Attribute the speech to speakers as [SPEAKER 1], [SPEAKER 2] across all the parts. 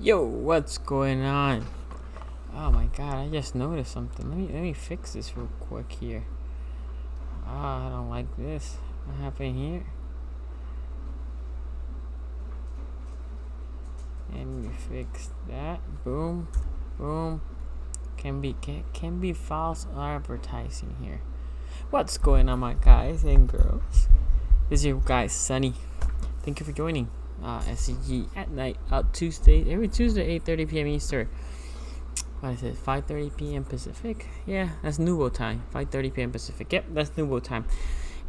[SPEAKER 1] Yo, what's going on? Oh my god, I just noticed something. Let me fix this real quick here. I don't like this. What happened here? Let me fix that. Boom, boom. Can be false advertising here. What's going on, my guys and girls? This is your guy Sunny. Thank you for joining SCG at night out Tuesday, every Tuesday 8:30 p.m. Eastern. What is it? 5:30 p.m. Pacific? Yeah, that's Nubo time. 5:30 p.m. Pacific. Yep, that's Nubo time.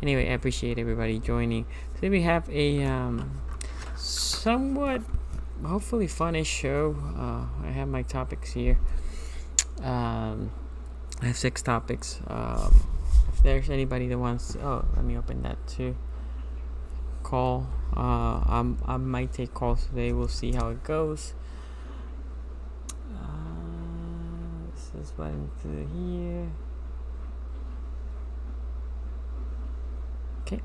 [SPEAKER 1] Anyway, I appreciate everybody joining. Today we have a somewhat, hopefully, funnish show. I have my topics here. I have 6 topics. If there's anybody that wants to, let me open that too. Call. I might take calls today. We'll see how it goes. This is what I need to do here. Okay.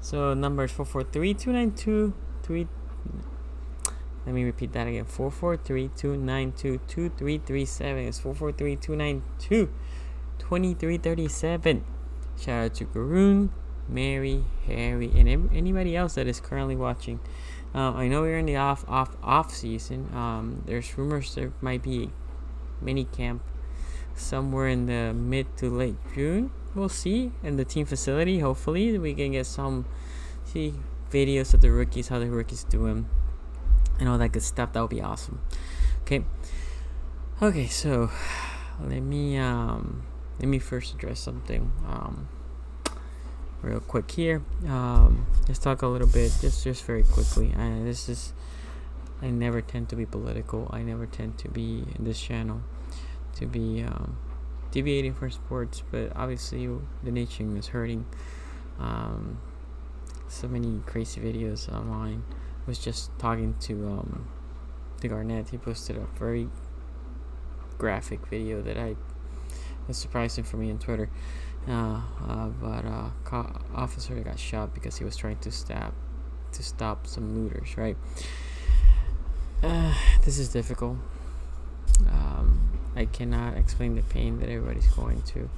[SPEAKER 1] So number is 443-292-3. Let me repeat that again. 443-292-2337. It's 443-292-2337. Shout out to Garoon, Mary, Harry, and anybody else that is currently watching. I know we're in the off season. There's rumors there might be mini camp somewhere in the mid to late June. We'll see in the team facility. Hopefully we can get see videos of the rookies, how the rookies doing, and all that good stuff. That would be awesome. Okay, so let me first address something real quick here. Let's talk a little bit, just very quickly. I never tend to be political. I never tend to be in this channel to be deviating from sports, but obviously the nation is hurting. So many crazy videos online. I was just talking to Garnett. He posted a very graphic video that was surprising for me on Twitter. But officer got shot because he was trying to stop some looters, right? This is difficult. I cannot explain the pain that everybody's going to.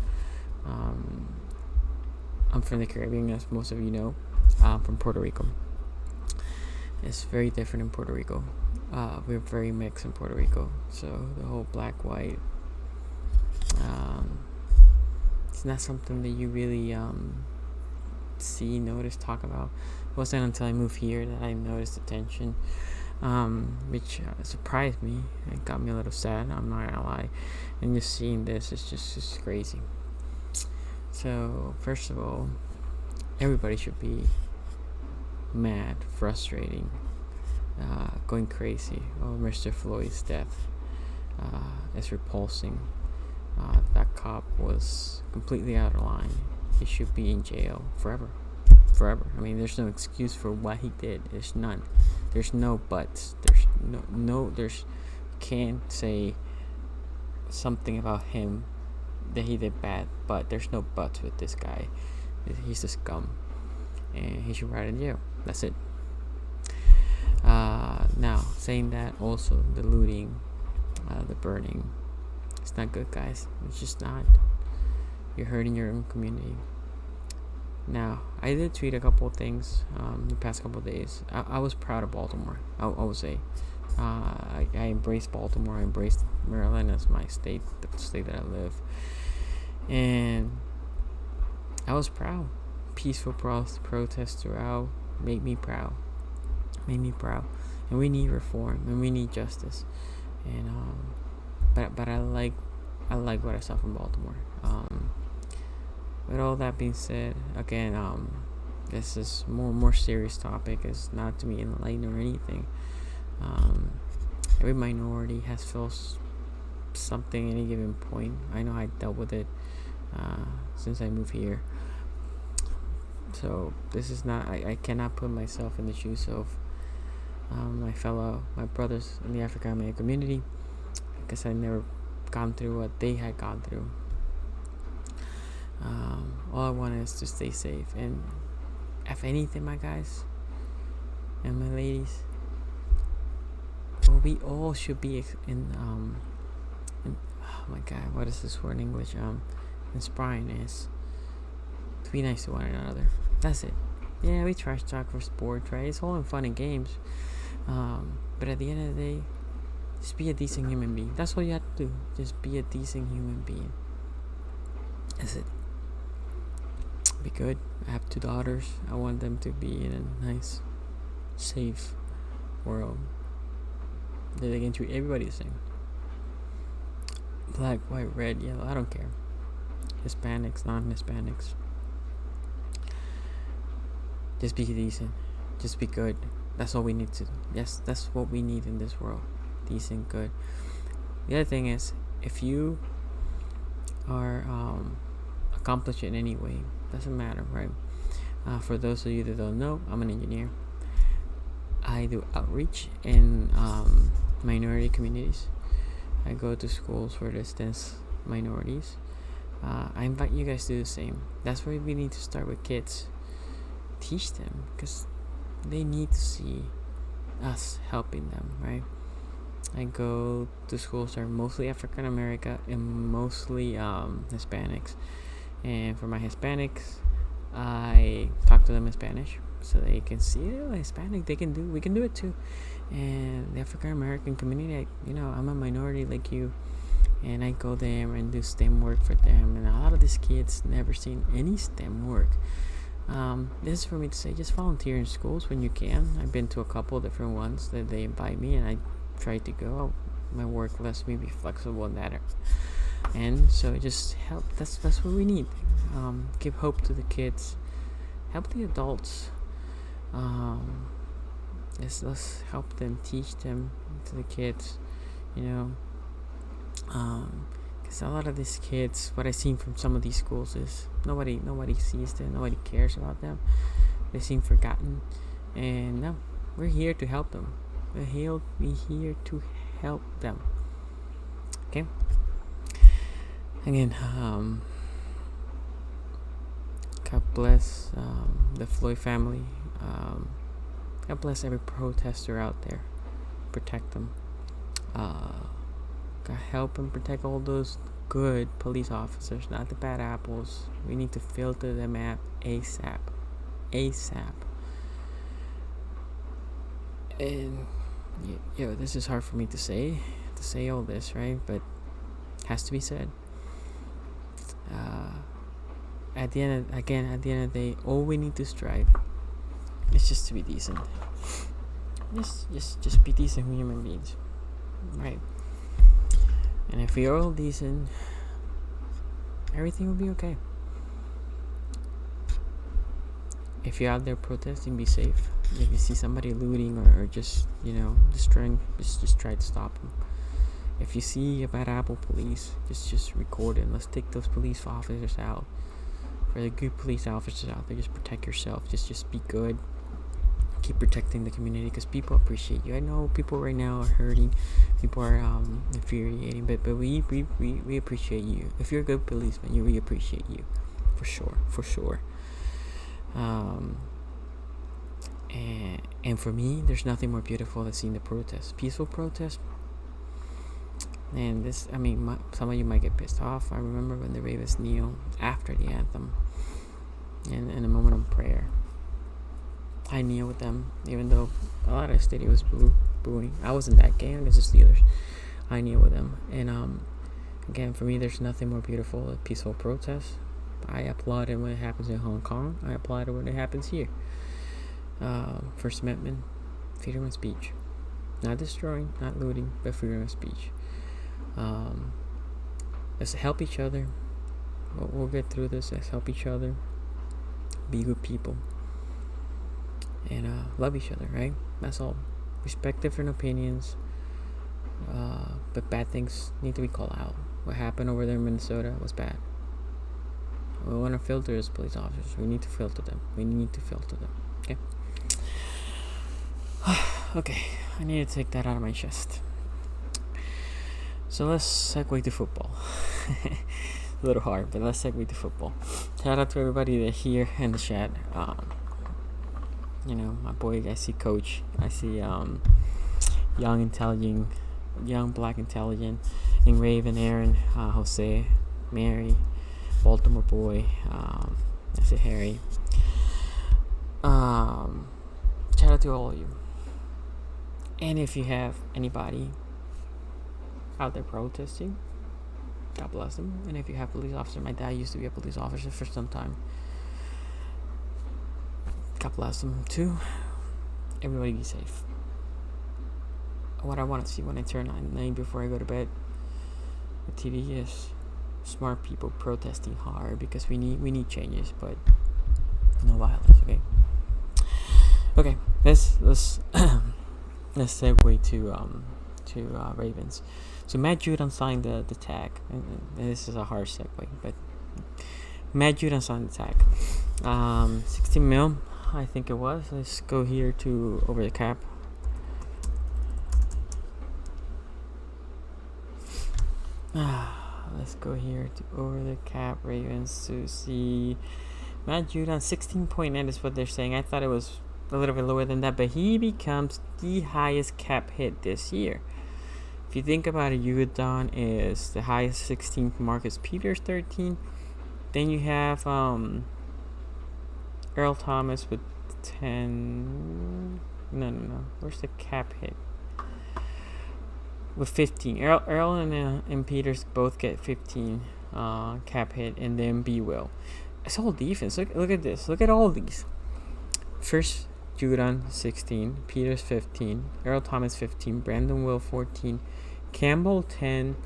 [SPEAKER 1] I'm from the Caribbean, as most of you know. I'm from Puerto Rico. It's very different in Puerto Rico. We're very mixed in Puerto Rico. So the whole black, white, it's not something that you really notice, talk about. It wasn't until I moved here that I noticed the tension, which surprised me. It got me a little sad, I'm not gonna lie. And just seeing this is just crazy. So first of all, everybody should be mad, frustrating, going crazy. Mr. Floyd's death is repulsing. That cop was completely out of line. He should be in jail forever. I mean, there's no excuse for what he did. There's none. There's no buts. There's can't say something about him that he did bad, but there's no buts with this guy. He's a scum, and he should rot in jail. That's it. Now, saying that, also the looting, the burning, it's not good, guys. It's just not. You're hurting your own community. Now, I did tweet a couple of things the past couple of days. I was proud of Baltimore. I would say. I embraced Baltimore. I embraced Maryland as my state, the state that I live. And I was proud. Peaceful protests throughout made me proud. And we need reform, and we need justice. And but I like what I saw from Baltimore. With all that being said, again, this is more serious topic. It's not to be enlightened or anything. Every minority has felt something at any given point. I know I dealt with it since I moved here. So this is not. I cannot put myself in the shoes of my brothers in the African American community, because I never gone through what they had gone through. All I want is to stay safe, and if anything, my guys and my ladies, we all should be oh my god, what is this word in English? Inspiring is to be nice to one another. That's it. Yeah, we trash talk for sports, right? It's all in fun and games. But at the end of the day, just be a decent human being. That's all you have to do. Just be a decent human being. That's it. Be good. I have 2 daughters. I want them to be in a nice, safe world that they can treat everybody the same. Black, white, red, yellow, I don't care. Hispanics, non-Hispanics. Just be decent. Just be good. That's all we need to do. Yes, that's what we need in this world. Decent, good. The other thing is, if you are accomplished in any way, doesn't matter, right? For those of you that don't know, I'm an engineer. I do outreach in minority communities. I go to schools for distance minorities. I invite you guys to do the same. That's why we need to start with kids. Teach them, because they need to see us helping them, right? I go to schools that are mostly African American and mostly Hispanics. And for my Hispanics, I talk to them in Spanish so they can see, Hispanic, we can do it too. And the African American community, I'm a minority like you, and I go there and do STEM work for them. And a lot of these kids never seen any STEM work. This is for me to say, just volunteer in schools when you can. I've been to a couple different ones that they invite me, and I try to go. My work lets me be flexible in that, and so just help. That's what we need. Give hope to the kids, help the adults. Let's help them, teach them to the kids, because a lot of these kids, what I've seen from some of these schools is nobody sees them, nobody cares about them. They seem forgotten, and no, we're here to help them. We're here to help them. Okay. Again, God bless the Floyd family. God bless every protester out there. Protect them. God help and protect all those good police officers, not the bad apples. We need to filter them out ASAP. And this is hard for me to say all this, right? But it has to be said. At the end of the day, all we need to strive is just to be decent. Just be decent human beings, right? And if we're all decent, everything will be okay. If you're out there protesting, be safe. If you see somebody looting or just destroying, just try to stop them. If you see a bad apple police, just record it. Let's take those police officers out. For the good police officers out there, just protect yourself. Just be good. Keep protecting the community, because people appreciate you. I know people right now are hurting. People are infuriating, but we appreciate you. If you're a good policeman, we appreciate you, for sure. And for me, there's nothing more beautiful than seeing the protest, peaceful protest. And this, some of you might get pissed off. I remember when the Ravens kneel after the anthem, in a moment of prayer. I kneel with them, even though a lot of the stadium was booing. I was in that game against the Steelers. I kneel with them, and again, for me, there's nothing more beautiful than peaceful protest. I applaud it when it happens in Hong Kong. I applaud it when it happens here. First Amendment, freedom of speech, not destroying, not looting, but freedom of speech. Let's help each other. We'll get through this. Let's help each other. Be good people. And love each other, right? That's all. Respect different opinions. But bad things need to be called out. What happened over there in Minnesota was bad. We want to filter as police officers. We need to filter them. Okay? Okay. I need to take that out of my chest. So let's segue to football. A little hard, but let's segue to football. Shout out to everybody that's here in the chat. My boy, I see Coach. I see young, intelligent, young black intelligent, and Raven, Aaron, Jose, Mary, Baltimore boy, I say Harry. Shout out to all of you. And if you have anybody out there protesting, God bless them. And if you have police officers, my dad used to be a police officer for some time. God bless them too. Everybody be safe. What I want to see when I turn on 9 before I go to bed, the TV is smart people protesting hard because we need changes, but no violence. Okay. Let's segue to Ravens. So Matt Judon signed the tag, and this is a hard segue, but Matt Judon signed the tag. 16 mil, I think it was. Let's go here to over the cap. Let's go here to over the cap Ravens to see Matt Judon. 16.9 is what they're saying. I thought it was a little bit lower than that, but he becomes the highest cap hit this year. If you think about it, Judon is the highest 16. Marcus Peters 13. Then you have Earl Thomas with 10. No. Where's the cap hit? With 15. Earl and Peters both get 15 cap hit, and then B will. It's all defense. Look at this. Look at all these. First, Judon 16, Peters 15, Earl Thomas 15, Brandon Will 14, Campbell 10,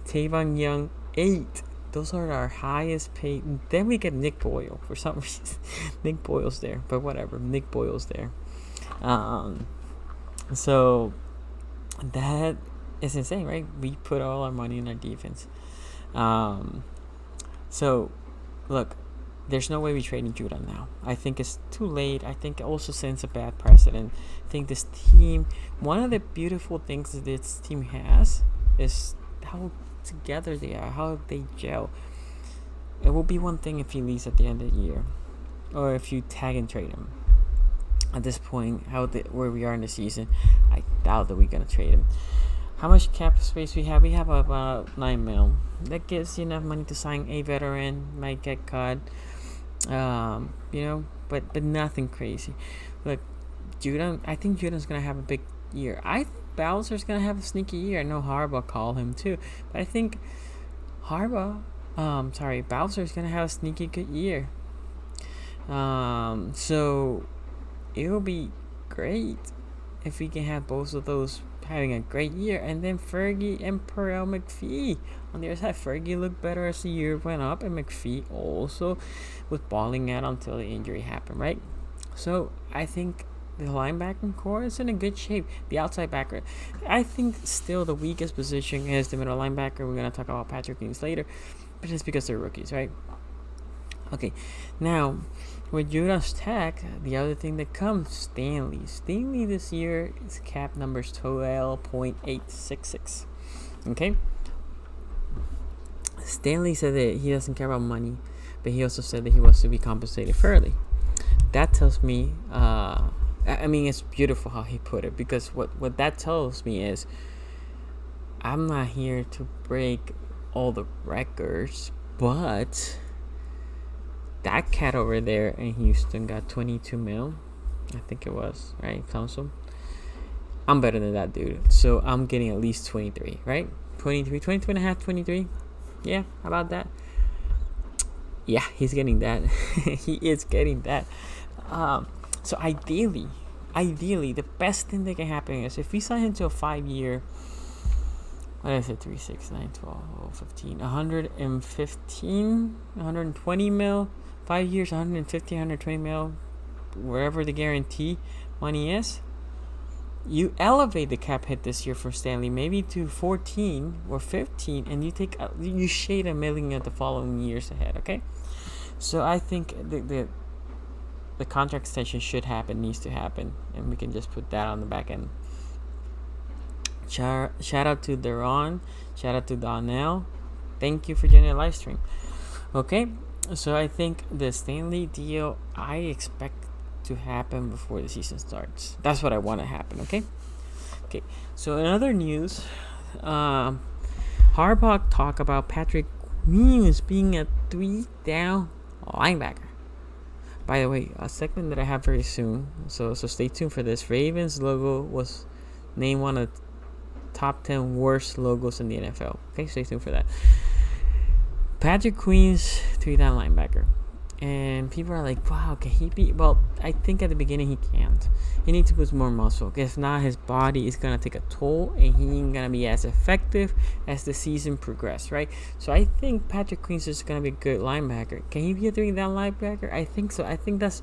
[SPEAKER 1] Tavon Young 8. Those are our highest paid. Then we get Nick Boyle for some reason. Nick Boyle's there, but whatever. Nick Boyle's there. So that is insane, right? We put all our money in our defense. So look, there's no way we trade in Judon now. I think it's too late. I think it also sends a bad precedent. I think this team, one of the beautiful things that this team has is how together they are, how they gel. It will be one thing if he leaves at the end of the year, or if you tag and trade him. At this point, where we are in the season, I doubt that we're gonna trade him. How much cap space we have? We have about 9 mil. That gives you enough money to sign a veteran. Might get cut. But nothing crazy. Look, Judon. I think Judon's gonna have a big year. I think Bowser's gonna have a sneaky year. I know Harbaugh called him too, but I think Bowser's gonna have a sneaky good year. So it'll be great if we can have both of those having a great year, and then Fergie and Perel McPhee on the other side. Fergie looked better as the year went up, and McPhee also was balling out until the injury happened, right? So I think the linebacking core is in a good shape. The outside backer, I think still the weakest position is the middle linebacker. We're gonna talk about Patrick Gaines later, but it's because they're rookies, right? Okay, now with Judon's tag, the other thing that comes, Stanley. Stanley this year, his cap number is 12.866. Okay? Stanley said that he doesn't care about money, but he also said that he wants to be compensated fairly. That tells me, it's beautiful how he put it, because what that tells me is I'm not here to break all the records, but that cat over there in Houston got 22 mil. I think it was, right? Council. I'm better than that dude. So I'm getting at least 23, right? 22 and a half, 23. Yeah, how about that? Yeah, he's getting that. He is getting that. So ideally, the best thing that can happen is if we sign him to a 5-year, what is it, 3, 6, 9, 12, 15, 120 mil, 5 years, 150, 120 mil, wherever the guarantee money is. You elevate the cap hit this year for Stanley maybe to 14 or 15, and you shade $1 million at the following years ahead. Okay, so I think the contract extension needs to happen, and we can just put that on the back end. Shout out to Deron. Shout out to Donnell. Thank you for joining the live stream. Okay, so I think the Stanley deal, I expect to happen before the season starts. That's what I want to happen, okay? Okay, so in other news, Harbaugh talk about Patrick Queens being a 3-down linebacker. By the way, a segment that I have very soon, so stay tuned for this. Ravens logo was named one of the top 10 worst logos in the NFL. Okay, stay tuned for that. Patrick Queens, 3-down linebacker. And people are like, wow, can he be? Well, I think at the beginning he can't. He needs to put more muscle. If not, his body is going to take a toll and he ain't going to be as effective as the season progresses, right? So I think Patrick Queens is going to be a good linebacker. Can he be a 3-down linebacker? I think so. I think that's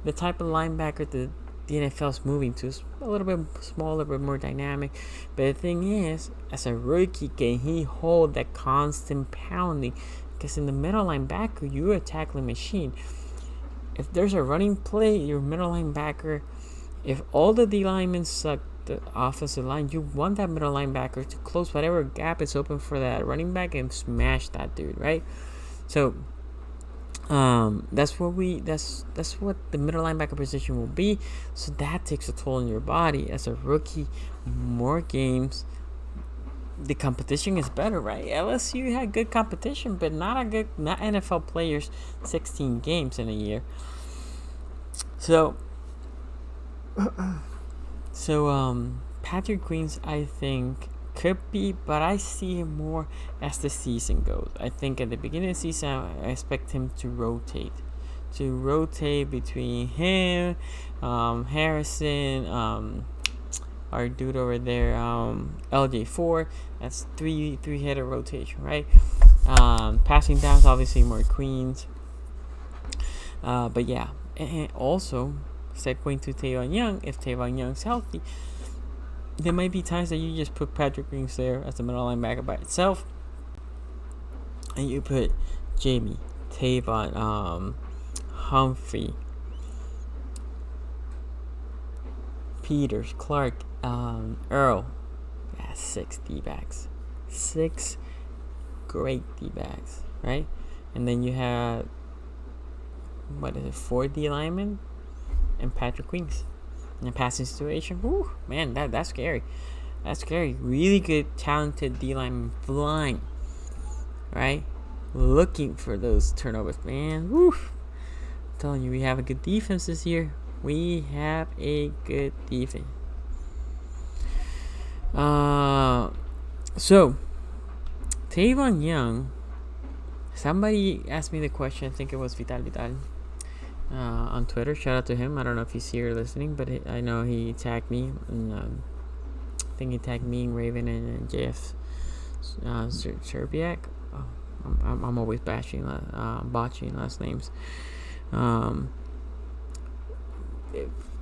[SPEAKER 1] the type of linebacker the NFL is moving to. It's a little bit smaller, but more dynamic. But the thing is, as a rookie, can he hold that constant pounding? Because in the middle linebacker, you're a tackling machine. If there's a running play, your middle linebacker, if all the D linemen suck the offensive line, you want that middle linebacker to close whatever gap is open for that running back and smash that dude, right? So that's what the middle linebacker position will be. So that takes a toll on your body as a rookie. More games. The competition is better, right? LSU had good competition, but not NFL players 16 games in a year. So Patrick Queens, I think, could be, but I see him more as the season goes. I think at the beginning of the season, I expect him to rotate between him, Harrison, our dude over there, LJ4. That's three-headed rotation, right? Passing downs, obviously more Queens. But yeah, and also segueing to Tavon Young. If Tavon Young's healthy, there might be times that you just put Patrick Queens there as the middle linebacker by itself, and you put Jamie, Tavon, Humphrey, Peters, Clark, Earl. Yeah, 6 D-backs. 6 great D-backs, right? And then you have, 4 D linemen and Patrick Queens. In a passing situation, whew, man, that's scary. That's scary. Really good, talented D linemen flying, right? Looking for those turnovers, man. Whew. I'm telling you, we have a good defense this year. We have a good defense. So Tavon Young, somebody asked me the question, I think it was Vital on Twitter. Shout out to him. I don't know if he's here listening, but I know he tagged me, and I think he tagged me, Raven, and JF Serbiak. Oh, I'm always botching last names.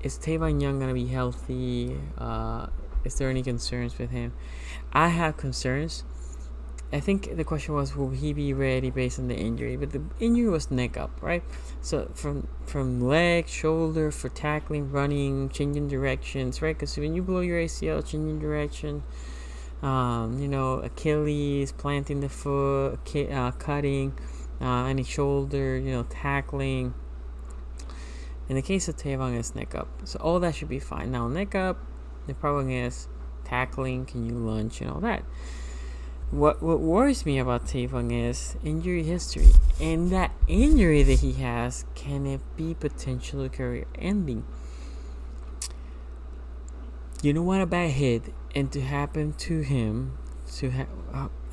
[SPEAKER 1] Is Tavon Young gonna be healthy? Is there any concerns with him? I have concerns. I think the question was, will he be ready based on the injury? But the injury was neck up, right? So from leg, shoulder, for tackling, running, changing directions, right? Because when you blow your ACL, changing direction, Achilles, planting the foot, cutting, any shoulder, tackling. In the case of Tavon, it's neck up. So all that should be fine. Now, neck up, the problem is tackling, can you lunge, and all that. What worries me about Tavon is injury history. And that injury that he has, can it be potentially career ending? You don't want a bad hit and to happen to him,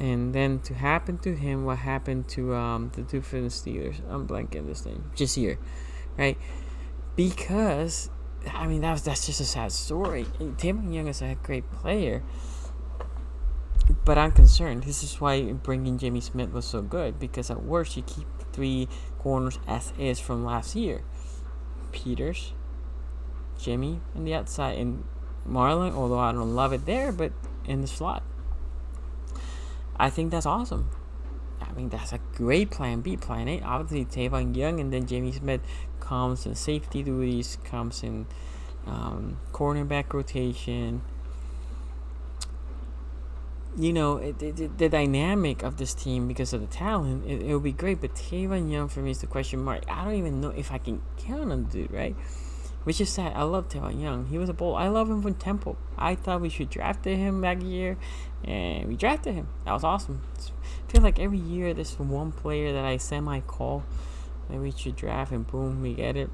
[SPEAKER 1] and then to happen to him what happened to the two from the Steelers. I'm blanking this name. Just here, right? Because that's just a sad story. Tavon Young is a great player, but I'm concerned. This is why bringing Jimmy Smith was so good, because at worst you keep 3 corners as is from last year. Peters, Jimmy on the outside, and Marlon, although I don't love it there, but in the slot. I think that's awesome. That's a great plan B. Plan A, obviously Tavon Young, and then Jimmy Smith comes in safety duties, comes in cornerback rotation. The dynamic of this team, because of the talent, it will be great. But Tavon Young, for me, is the question mark. I don't even know if I can count on the dude, right? which is sad. I love Tevin Young. He was a bull. I love him from Temple. I thought we should draft him that year, and we drafted him. That was awesome. I feel like every year there's one player that I semi-call that we should draft, and boom, we get it.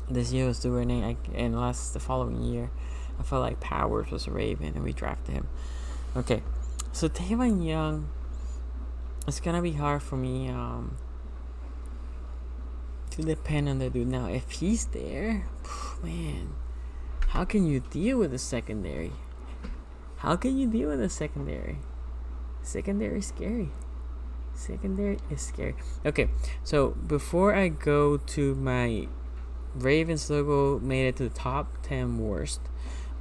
[SPEAKER 1] This year was Duvernay, and the following year, I felt like Powers was a Raven, and we drafted him. Okay, so Tevin Young, it's gonna be hard for me to depend on the dude. Now, if he's there, man, how can you deal with the secondary? Secondary is scary. Secondary is scary. Okay, so before I go to my Ravens logo made it to the top 10 worst,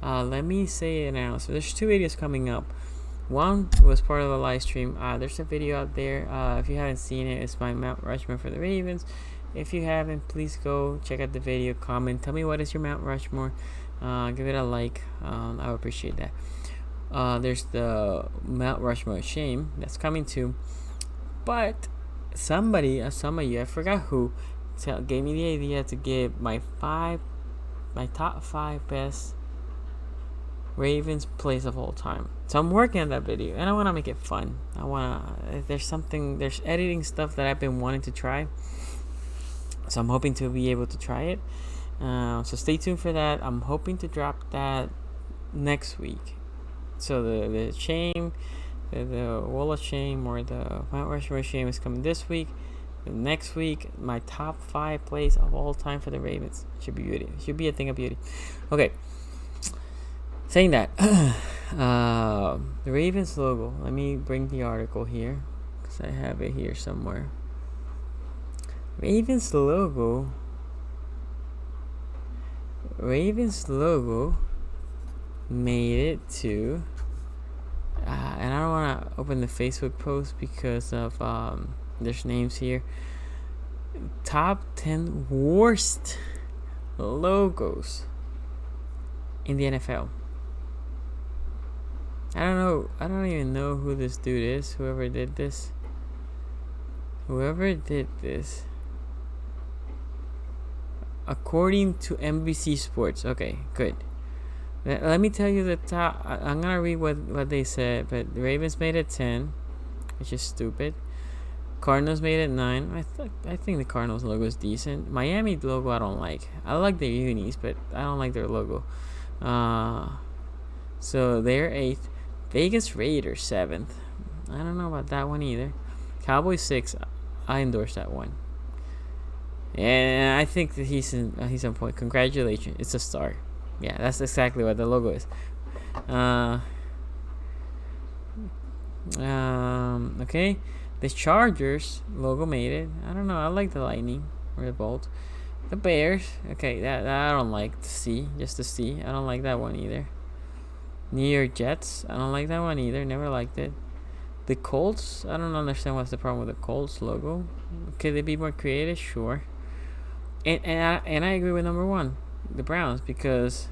[SPEAKER 1] let me say it now. So there's 2 videos coming up. One was part of the live stream. There's a video out there. If you haven't seen it, it's my Mount Rushmore for the Ravens. If you haven't, please go check out the video, comment, tell me what is your Mount Rushmore. Give it a like. I would appreciate that. There's the Mount Rushmore of Shame that's coming too. But some of you, I forgot who, gave me the idea to give my top 5 best Ravens plays of all time. So I'm working on that video, and I want to make it fun. There's editing stuff that I've been wanting to try, so I'm hoping to be able to try it. So stay tuned for that. I'm hoping to drop that next week. So the shame, the Wall of Shame, or the Mount Rushmore Shame is coming this week. The next week, my top 5 plays of all time for the Ravens. Should be beauty. Should be a thing of beauty. Okay. Saying that, the Ravens logo. Let me bring the article here, because I have it here somewhere. Ravens logo made it to, and I don't want to open the Facebook post because of there's names here. Top 10 worst logos in the NFL. I don't even know who this dude is. Whoever did this. According to NBC Sports. Okay, good. Let me tell you the top. I'm gonna read what they said. But the Ravens made it 10, which is stupid. Cardinals made it 9. I think the Cardinals logo is decent. Miami logo I don't like. I like their unis, but I don't like their logo. So they're 8th. Vegas Raiders 7th. I don't know about that one either. Cowboys 6th. I endorse that one. And I think that he's on point. Congratulations. It's a star. Yeah, that's exactly what the logo is. Okay. The Chargers logo made it. I don't know. I like the lightning or the bolt. The Bears. Okay, that I don't like to see. Just to see. I don't like that one either. New York Jets. I don't like that one either. Never liked it. The Colts. I don't understand what's the problem with the Colts logo. Could they be more creative? Sure. And I agree with number 1, the Browns, because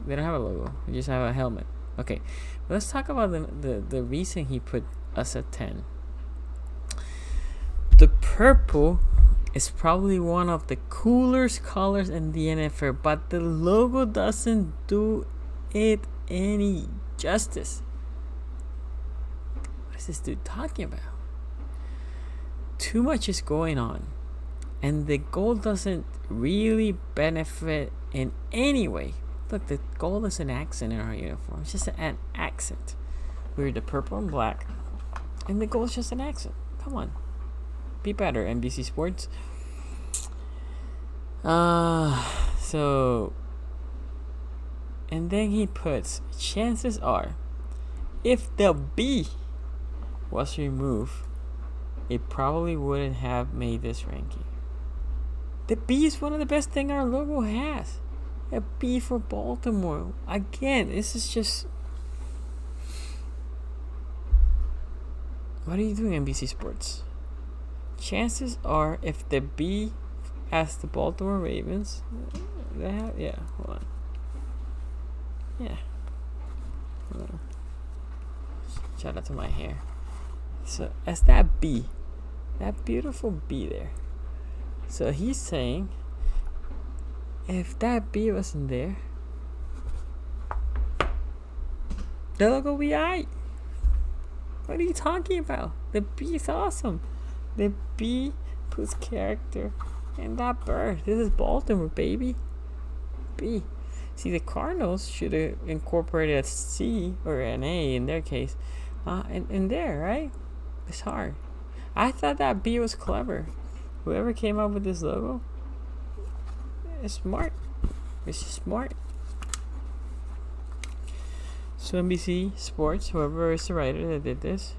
[SPEAKER 1] they don't have a logo. They just have a helmet. Okay, let's talk about the reason he put us at 10. The purple is probably one of the coolest colors in the NFL, but the logo doesn't do it any justice. What is this dude talking about? Too much is going on, and the gold doesn't really benefit in any way. Look, the gold is an accent in our uniform. It's just an accent. We're the purple and black, and the gold is just an accent. Come on, be better, NBC Sports. So, and then he puts, chances are, if the B was removed, it probably wouldn't have made this ranking. The B is one of the best things our logo has. A B for Baltimore. Again, this is just... What are you doing, NBC Sports? Chances are, if the B as the Baltimore Ravens... Yeah, hold on. Yeah. Shout out to my hair. So, as that B, that beautiful B there. So, he's saying If that B wasn't there, the logo would be alright. What are you talking about? The B is awesome. The B puts character in that bird. This is Baltimore, baby. B. See, the Cardinals should have incorporated a C or an A in their case. In there, right? It's hard. I thought that B was clever. Whoever came up with this logo is smart. It's just smart. So NBC Sports, whoever is the writer that did this,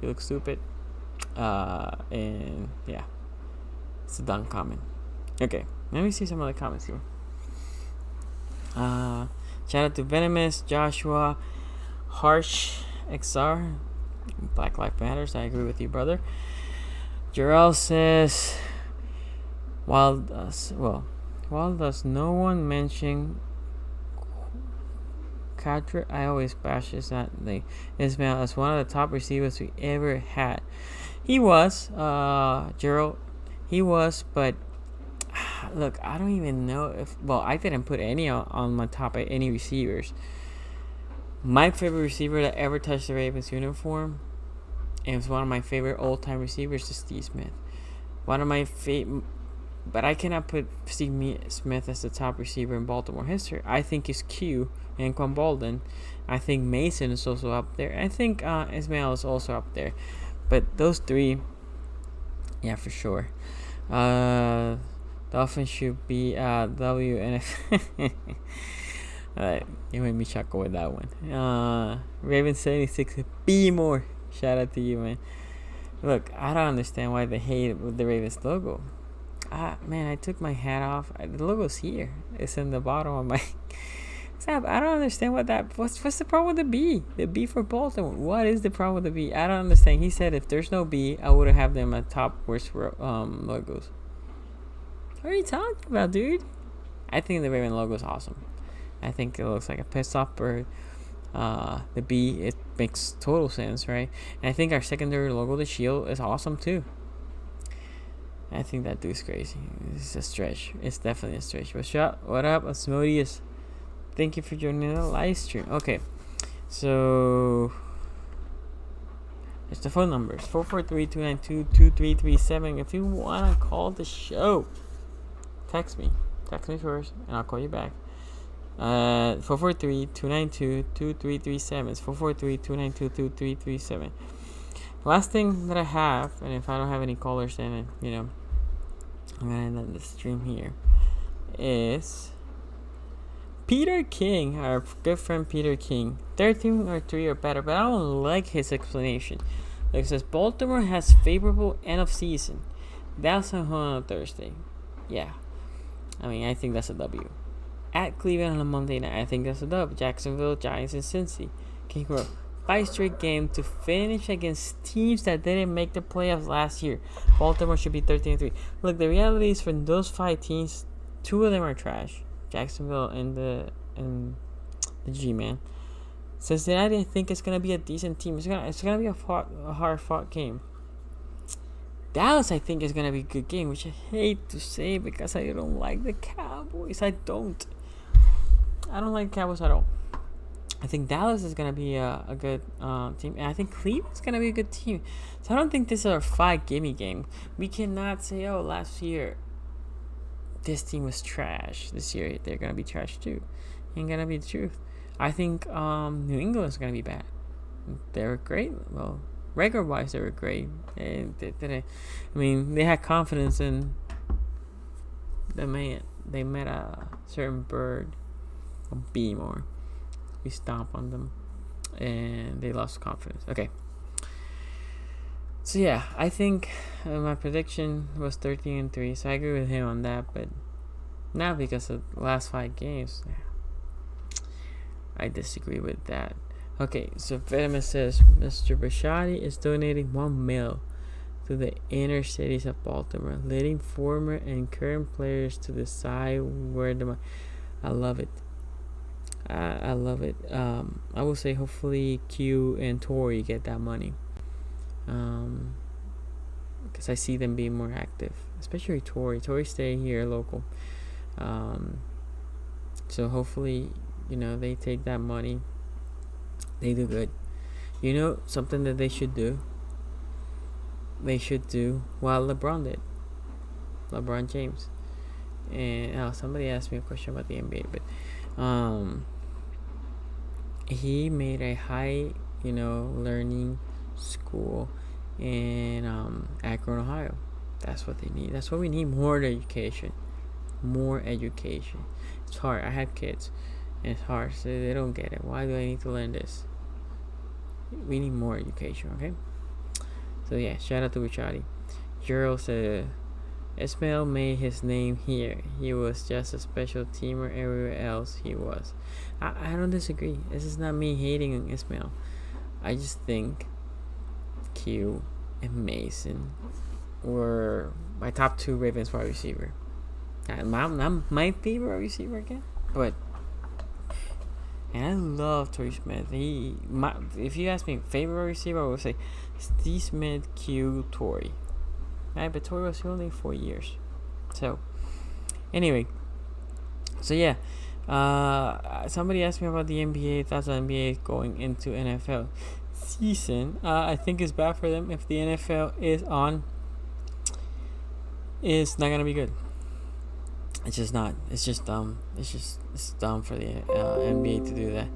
[SPEAKER 1] you look stupid. And yeah, it's a dumb comment. Okay, let me see some other comments here. Shout out to Venomous, Joshua, Harsh, XR, Black Lives Matters. I agree with you, brother. Jarrell says, while does no one mention Kadri? I always bash this that thing. Ismail as one of the top receivers we ever had. He was, Gerald. He was, but look, I don't even know if. Well, I didn't put any on my top at any receivers. My favorite receiver that ever touched the Ravens uniform, and was one of my favorite all-time receivers, is Steve Smith. One of my favorite. But I cannot put Steve Smith as the top receiver in Baltimore history. I think it's Q and Quan Bolden. I think Mason is also up there. I think Ismail is also up there. But those three, yeah, for sure. Dolphins should be WNF. Alright, you made me chuckle with that one. Ravens 76, be more. Shout out to you, man. Look, I don't understand why they hate the Ravens logo. Man, I took my hat off. The logo's here. It's in the bottom of my. I don't understand what's the problem with the B? The B for Baltimore. What is the problem with the B? I don't understand. He said if there's no B, I would have them at top worst logos. What are you talking about, dude? I think the Raven logo is awesome. I think it looks like a pissed off bird. The B, it makes total sense, right? And I think our secondary logo, the shield, is awesome too. I think that dude's crazy. It's a stretch. It's definitely a stretch. What up, Asmodeus? Thank you for joining the live stream. Okay, so it's the phone numbers 443-292-2337. If you wanna call the show, text me first, and I'll call you back. 443-292-2337. It's 443-292-2337. Last thing that I have, and if I don't have any callers, then I'm gonna end the stream here, is Peter King, our good friend Peter King. 13 or 3 or better, but I don't like his explanation. Like it says, Baltimore has favorable end of season. That's on Thursday. Yeah, I think that's a W. At Cleveland on a Monday night, I think that's a W. Jacksonville, Giants, and Cincy. King Road. 5 straight game to finish against teams that didn't make the playoffs last year. Baltimore should be 13-3. Look, the reality is for those 5 teams, 2 of them are trash. Jacksonville and the G-Man. Cincinnati, I think it's gonna be a decent team. It's gonna be a hard fought game. Dallas, I think, is gonna be a good game, which I hate to say because I don't like the Cowboys. I don't like the Cowboys at all. I think Dallas is going to be a good team. And I think Cleveland's going to be a good team. So I don't think this is a 5 gimme game. We cannot say, last year this team was trash. This year they're going to be trash too. Ain't going to be the truth. I think New England is going to be bad. They were great. Well, record-wise, they were great. And they had confidence in the man. They met a certain bird, a bee more. We stomp on them, and they lost confidence. Okay. So yeah, I think my prediction was 13-3. So I agree with him on that, but not because of the last 5 games. I disagree with that. Okay, so Venomous says Mr. Bashadi is donating $1 million to the inner cities of Baltimore, letting former and current players to decide where the money. I love it. I love it. I will say hopefully Q and Tori get that money. Because I see them being more active. Especially Tori. Tori staying here local. So hopefully, they take that money. They do good. Something that they should do. They should do what LeBron did. LeBron James. And somebody asked me a question about the NBA, but he made a high, learning school in Akron, Ohio. That's what they need. That's what we need. More education. It's hard. I have kids, and it's hard. So they don't get it. Why do I need to learn this? We need more education, okay? So yeah, shout out to Uchadi. Gerald said, Ismail made his name here. He was just a special teamer everywhere else he was. I don't disagree. This is not me hating on Ismail. I just think Q and Mason were my top 2 Ravens wide receiver. Not my favorite wide receiver again, but and I love Torrey Smith. If you ask me favorite wide receiver, I would say Steve Smith, Q, Torrey. Right, but Torrey was only 4 years. So anyway, so yeah, somebody asked me about the NBA. Thoughts on NBA going into NFL season. I think it's bad for them if the NFL is on. It's not gonna be good. It's just not. It's just dumb. It's dumb for the NBA to do that.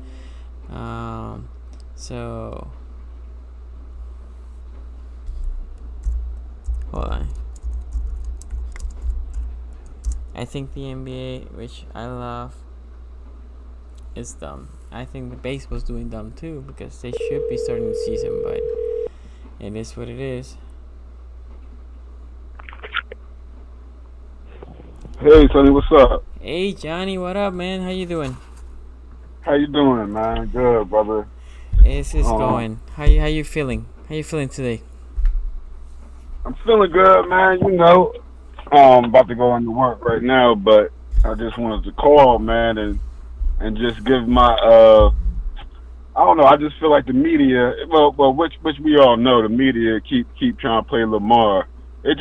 [SPEAKER 1] So hold on. I think the NBA, which I love, is dumb. I think the baseball's doing dumb too, because they should be starting the season, but it is what it is.
[SPEAKER 2] Hey, Sonny, what's up?
[SPEAKER 1] Hey, Johnny, what up, man? How you doing?
[SPEAKER 2] How you doing, man? Good, brother.
[SPEAKER 1] It's going. How you feeling? How you feeling today?
[SPEAKER 2] I'm feeling good, man. About to go into work right now, but I just wanted to call, man, and just give my I don't know. I just feel like the media, which we all know, the media keep trying to play Lamar. It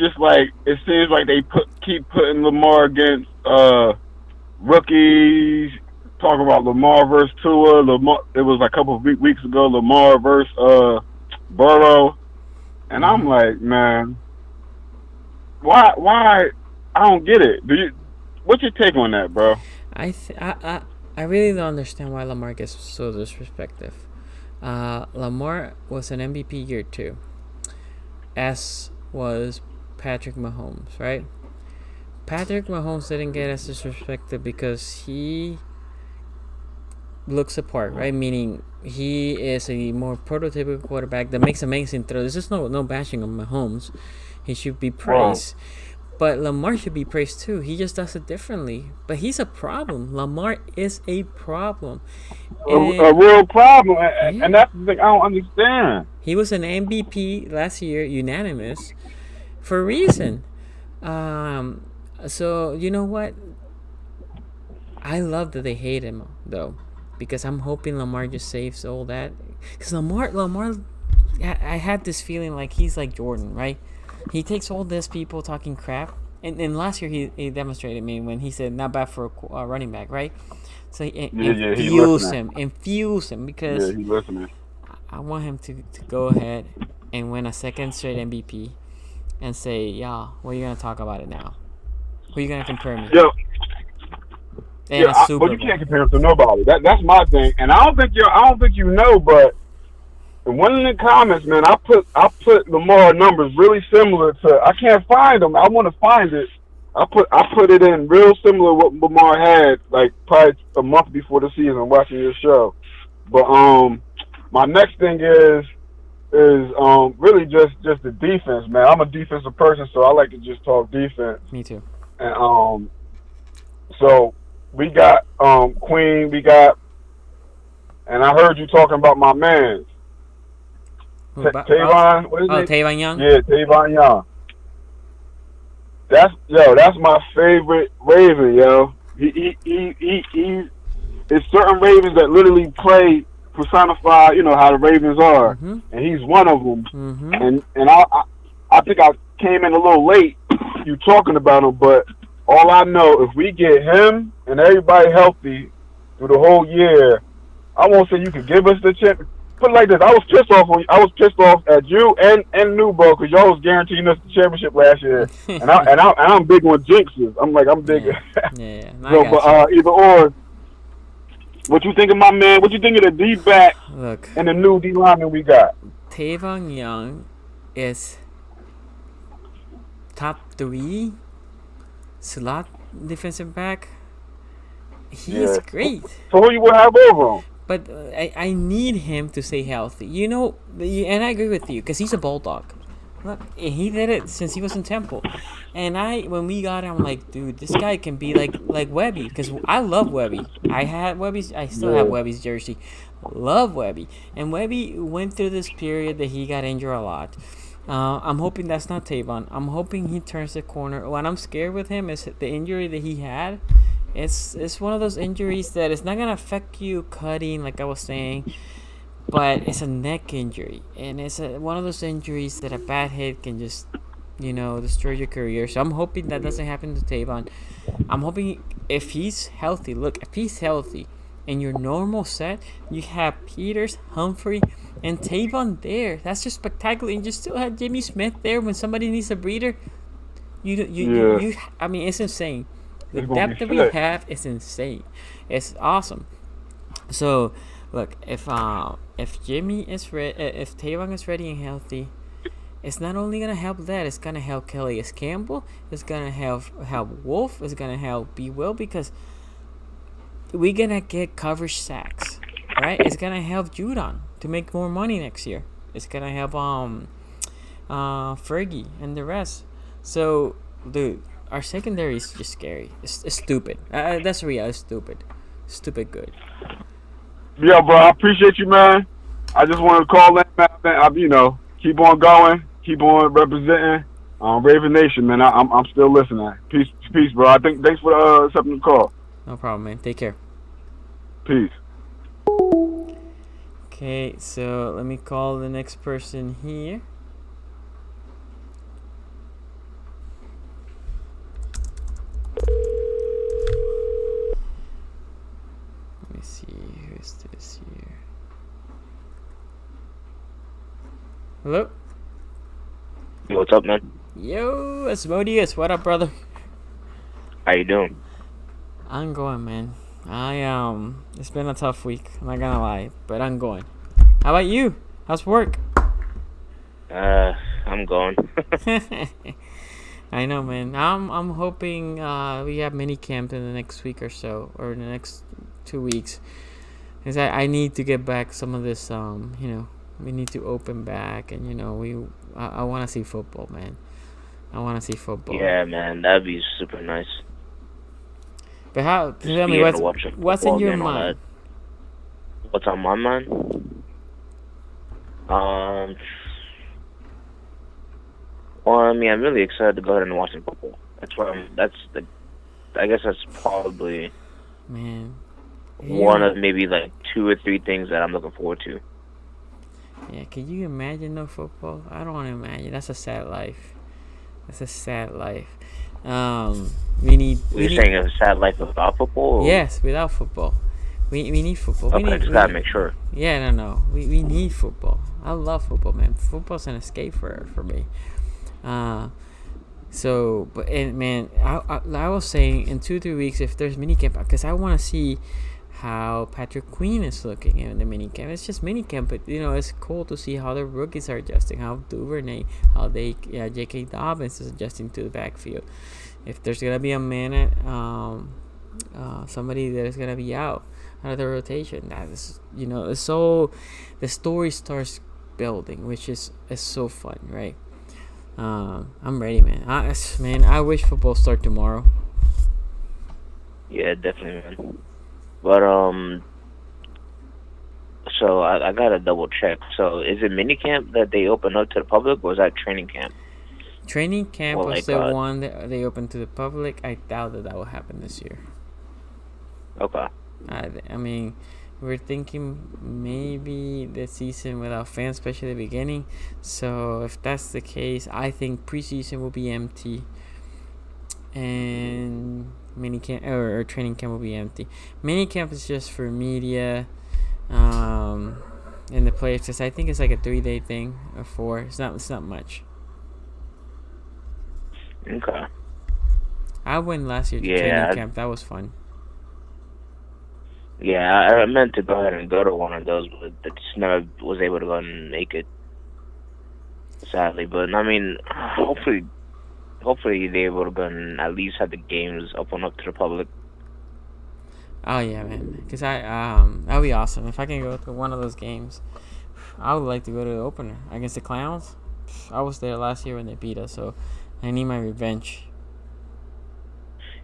[SPEAKER 2] seems like they keep putting Lamar against rookies. Talking about Lamar versus Tua. It was a couple of weeks ago. Lamar versus Burrow, and I'm like, man, why? I don't get it. What's your take on that, bro?
[SPEAKER 1] I really don't understand why Lamar gets so disrespected. Lamar was an MVP year 2, as was Patrick Mahomes, right? Patrick Mahomes didn't get as disrespected because he looks apart, right? Meaning he is a more prototypical quarterback that makes amazing throws. There's just no bashing on Mahomes. He should be praised. Wow. But Lamar should be praised too. He just does it differently. But he's a problem. Lamar is a problem.
[SPEAKER 2] A real problem. And that's the thing I don't understand.
[SPEAKER 1] He was an MVP last year, unanimous, for a reason. So, you know what? I love that they hate him, though. Because I'm hoping Lamar just saves all that. Because Lamar, I had this feeling like he's like Jordan, right? He takes all these people talking crap, and last year he demonstrated me when he said not bad for a running back, right? So he infuse him because
[SPEAKER 2] he's listening.
[SPEAKER 1] I want him to go ahead and win a second straight MVP and say, yeah, what are you gonna talk about it now? Who are you gonna compare me?
[SPEAKER 2] But you can't compare him to nobody. That's my thing, and I don't think you know, but. In one of the comments, man, I put Lamar numbers really similar to. I can't find them. I want to find it. I put it in real similar to what Lamar had, like probably a month before the season, watching your show. But my next thing is really just the defense, man. I'm a defensive person, so I like to just talk defense.
[SPEAKER 1] Me too.
[SPEAKER 2] And so we got Queen, and I heard you talking about my man. Tavon, what is it?
[SPEAKER 1] Tavon Young?
[SPEAKER 2] Yeah, Tavon Young. That's my favorite Raven, yo. He's certain Ravens that literally personify, how the Ravens are. Mm-hmm. And he's one of them. Mm-hmm. And I think I came in a little late, you talking about him, but all I know, if we get him and everybody healthy through the whole year, I won't say you could give us the chip. Put it like this: I was pissed off. I was pissed off at you and Nubo because y'all was guaranteeing us the championship last year, I'm big on jinxes. I'm big.
[SPEAKER 1] Yeah, yeah, I
[SPEAKER 2] So,
[SPEAKER 1] got
[SPEAKER 2] but
[SPEAKER 1] you.
[SPEAKER 2] either or, what you think of my man? What you think of the D back
[SPEAKER 1] Look,
[SPEAKER 2] and the new D lineman we got?
[SPEAKER 1] Tavon Young is top 3 slot defensive back. He is
[SPEAKER 2] Yeah.
[SPEAKER 1] great.
[SPEAKER 2] So who you will have over him?
[SPEAKER 1] But I need him to stay healthy. You know, and I agree with you because he's a bulldog. Look, he did it since he was in Temple, and when we got him, I'm like, dude, this guy can be like Webby because I love Webby. I had Webby's, I still have Webby's jersey. Love Webby, and Webby went through this period that he got injured a lot. I'm hoping that's not Tavon. I'm hoping he turns the corner. What I'm scared with him is the injury that he had. It's one of those injuries that it's not gonna affect you cutting, like I was saying, but it's a neck injury, and it's one of those injuries that a bad hit can just, destroy your career. So I'm hoping that doesn't happen to Tavon. I'm hoping if he's healthy. Look, if he's healthy, in your normal set, you have Peters, Humphrey, and Tavon there. That's just spectacular. And you still have Jimmy Smith there when somebody needs a breather. I mean, it's insane. The depth that we have is insane. It's awesome. So, look, if Jimmy is ready, if Tavon is ready and healthy, it's not only gonna help that. It's gonna help Kelly S. Campbell. It's gonna help Wolf. It's gonna help B. Will because we're gonna get coverage sacks, right? It's gonna help Judon to make more money next year. It's gonna help Fergie and the rest. So, dude. Our secondary is just scary. It's stupid. That's real. It's stupid. Stupid good.
[SPEAKER 2] Yeah, bro. I appreciate you, man. I just wanted to call in, man. Keep on going. Keep on representing Raven Nation, man. I'm still listening. Peace, bro. Thanks for accepting the call.
[SPEAKER 1] No problem, man. Take care.
[SPEAKER 2] Peace.
[SPEAKER 1] Okay, so let me call the next person here. Let me see, who's this here? Hello?
[SPEAKER 3] Yo, what's up, man?
[SPEAKER 1] Yo, Asmodeus. What up, brother?
[SPEAKER 3] How you doing?
[SPEAKER 1] I'm going, man. It's been a tough week. I'm not gonna lie, but I'm going. How about you? How's work?
[SPEAKER 3] I'm going.
[SPEAKER 1] I know, man. I'm hoping we have mini camp in the next week or so, or in the next 2 weeks, because I need to get back some of this. We need to open back, and I want to see football, man. I want to see football.
[SPEAKER 3] Yeah, man, that'd be super nice.
[SPEAKER 1] But tell me what's in your mind?
[SPEAKER 3] What's on my mind? Well, I mean, I'm really excited to go ahead and watch some football. I guess that's probably one of maybe like 2 or 3 things that I'm looking forward to.
[SPEAKER 1] Yeah, can you imagine no football? I don't want to imagine. That's a sad life. You're
[SPEAKER 3] saying a sad life without football? Or?
[SPEAKER 1] Yes, without football. We need football.
[SPEAKER 3] Okay, just gotta make sure.
[SPEAKER 1] Yeah, no. We need football. I love football, man. Football's an escape for me. I was saying in 2-3 weeks if there's minicamp, because I want to see how Patrick Queen is looking in the minicamp. It's just minicamp, but it's cool to see how the rookies are adjusting, how Duvernay, how J.K. Dobbins is adjusting to the backfield. If there's gonna be a minute, somebody that is gonna be out of the rotation, that is, so the story starts building, which is so fun, right? I'm ready, man. I wish football start tomorrow.
[SPEAKER 3] Yeah, definitely, man. But so I gotta double check. So is it minicamp that they open up to the public, or is that training camp?
[SPEAKER 1] Training camp was the one that they opened to the public. I doubt that will happen this year.
[SPEAKER 3] Okay.
[SPEAKER 1] I mean, we're thinking maybe the season without fans, especially the beginning. So if that's the case, I think preseason will be empty. and mini camp or training camp will be empty. Mini camp is just for media, and the players. Cause I think it's like a 3-day thing or 4. It's not much.
[SPEAKER 3] Okay.
[SPEAKER 1] I went last year to training camp. That was fun.
[SPEAKER 3] Yeah, I meant to go ahead and go to one of those, but I just never was able to go and make it. Sadly, but I mean, hopefully they're able to go and at least have the games open up to the public.
[SPEAKER 1] Oh yeah, man. Cause that'd be awesome if I can go to one of those games. I would like to go to the opener against the Clowns. I was there last year when they beat us, so I need my revenge.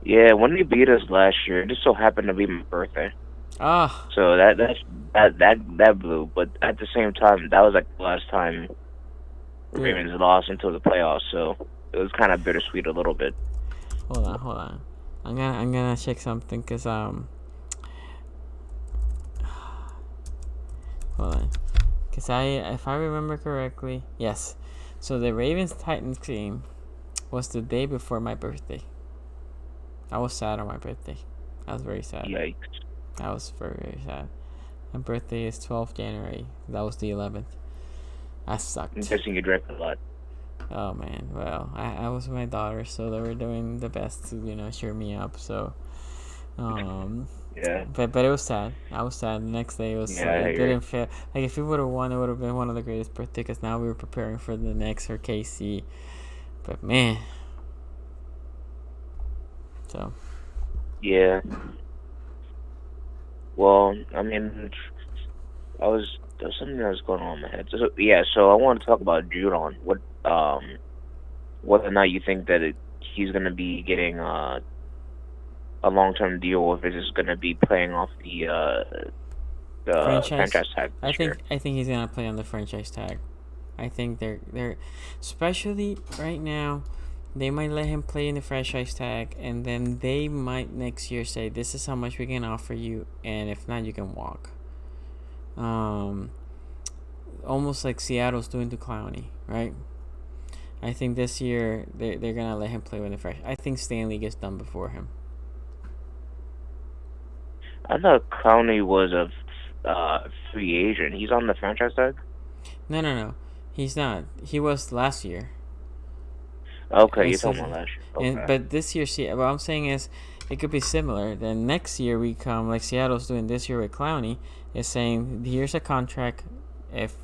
[SPEAKER 3] Yeah, when they beat us last year, it just so happened to be my birthday.
[SPEAKER 1] Ah.
[SPEAKER 3] So that blew. But at the same time, that was like the last time Ravens lost until the playoffs. So it was kind of bittersweet a little bit.
[SPEAKER 1] Hold on. I'm gonna check something because hold on, because if I remember correctly, yes. So the Ravens Titans game was the day before my birthday. I was sad on my birthday. I was very sad.
[SPEAKER 3] Yikes.
[SPEAKER 1] I was very, very sad. My birthday is 12th January. That was the 11th. I sucked.
[SPEAKER 3] I'm guessing you drank a lot.
[SPEAKER 1] Oh man, well, I was with my daughter, so they were doing the best to cheer me up. So,
[SPEAKER 3] yeah.
[SPEAKER 1] But it was sad. I was sad. The next day it was it didn't feel like if we would have won, it would have been one of the greatest birthdays. Because now we were preparing for the next for KC. But man, so.
[SPEAKER 3] Yeah. Well, I mean, there's something that was going on in my head. So I want to talk about Judon. Whether or not you think that he's going to be getting a long-term deal, or if it's just going to be playing off the franchise tag.
[SPEAKER 1] I think he's going to play on the franchise tag. I think they're especially right now. They might let him play in the franchise tag, and then they might next year say, "This is how much we can offer you, and if not, you can walk." Almost like Seattle's doing to Clowney, right? I think this year they're gonna let him play with the fresh. I think Stanley gets done before him.
[SPEAKER 3] I thought Clowney was a free agent. He's on the franchise tag?
[SPEAKER 1] No. He's not. He was last year.
[SPEAKER 3] Okay, you're talking about last year. Okay.
[SPEAKER 1] But this year, what I'm saying is, it could be similar. Then next year we come like Seattle's doing this year with Clowney, is saying here's a contract. If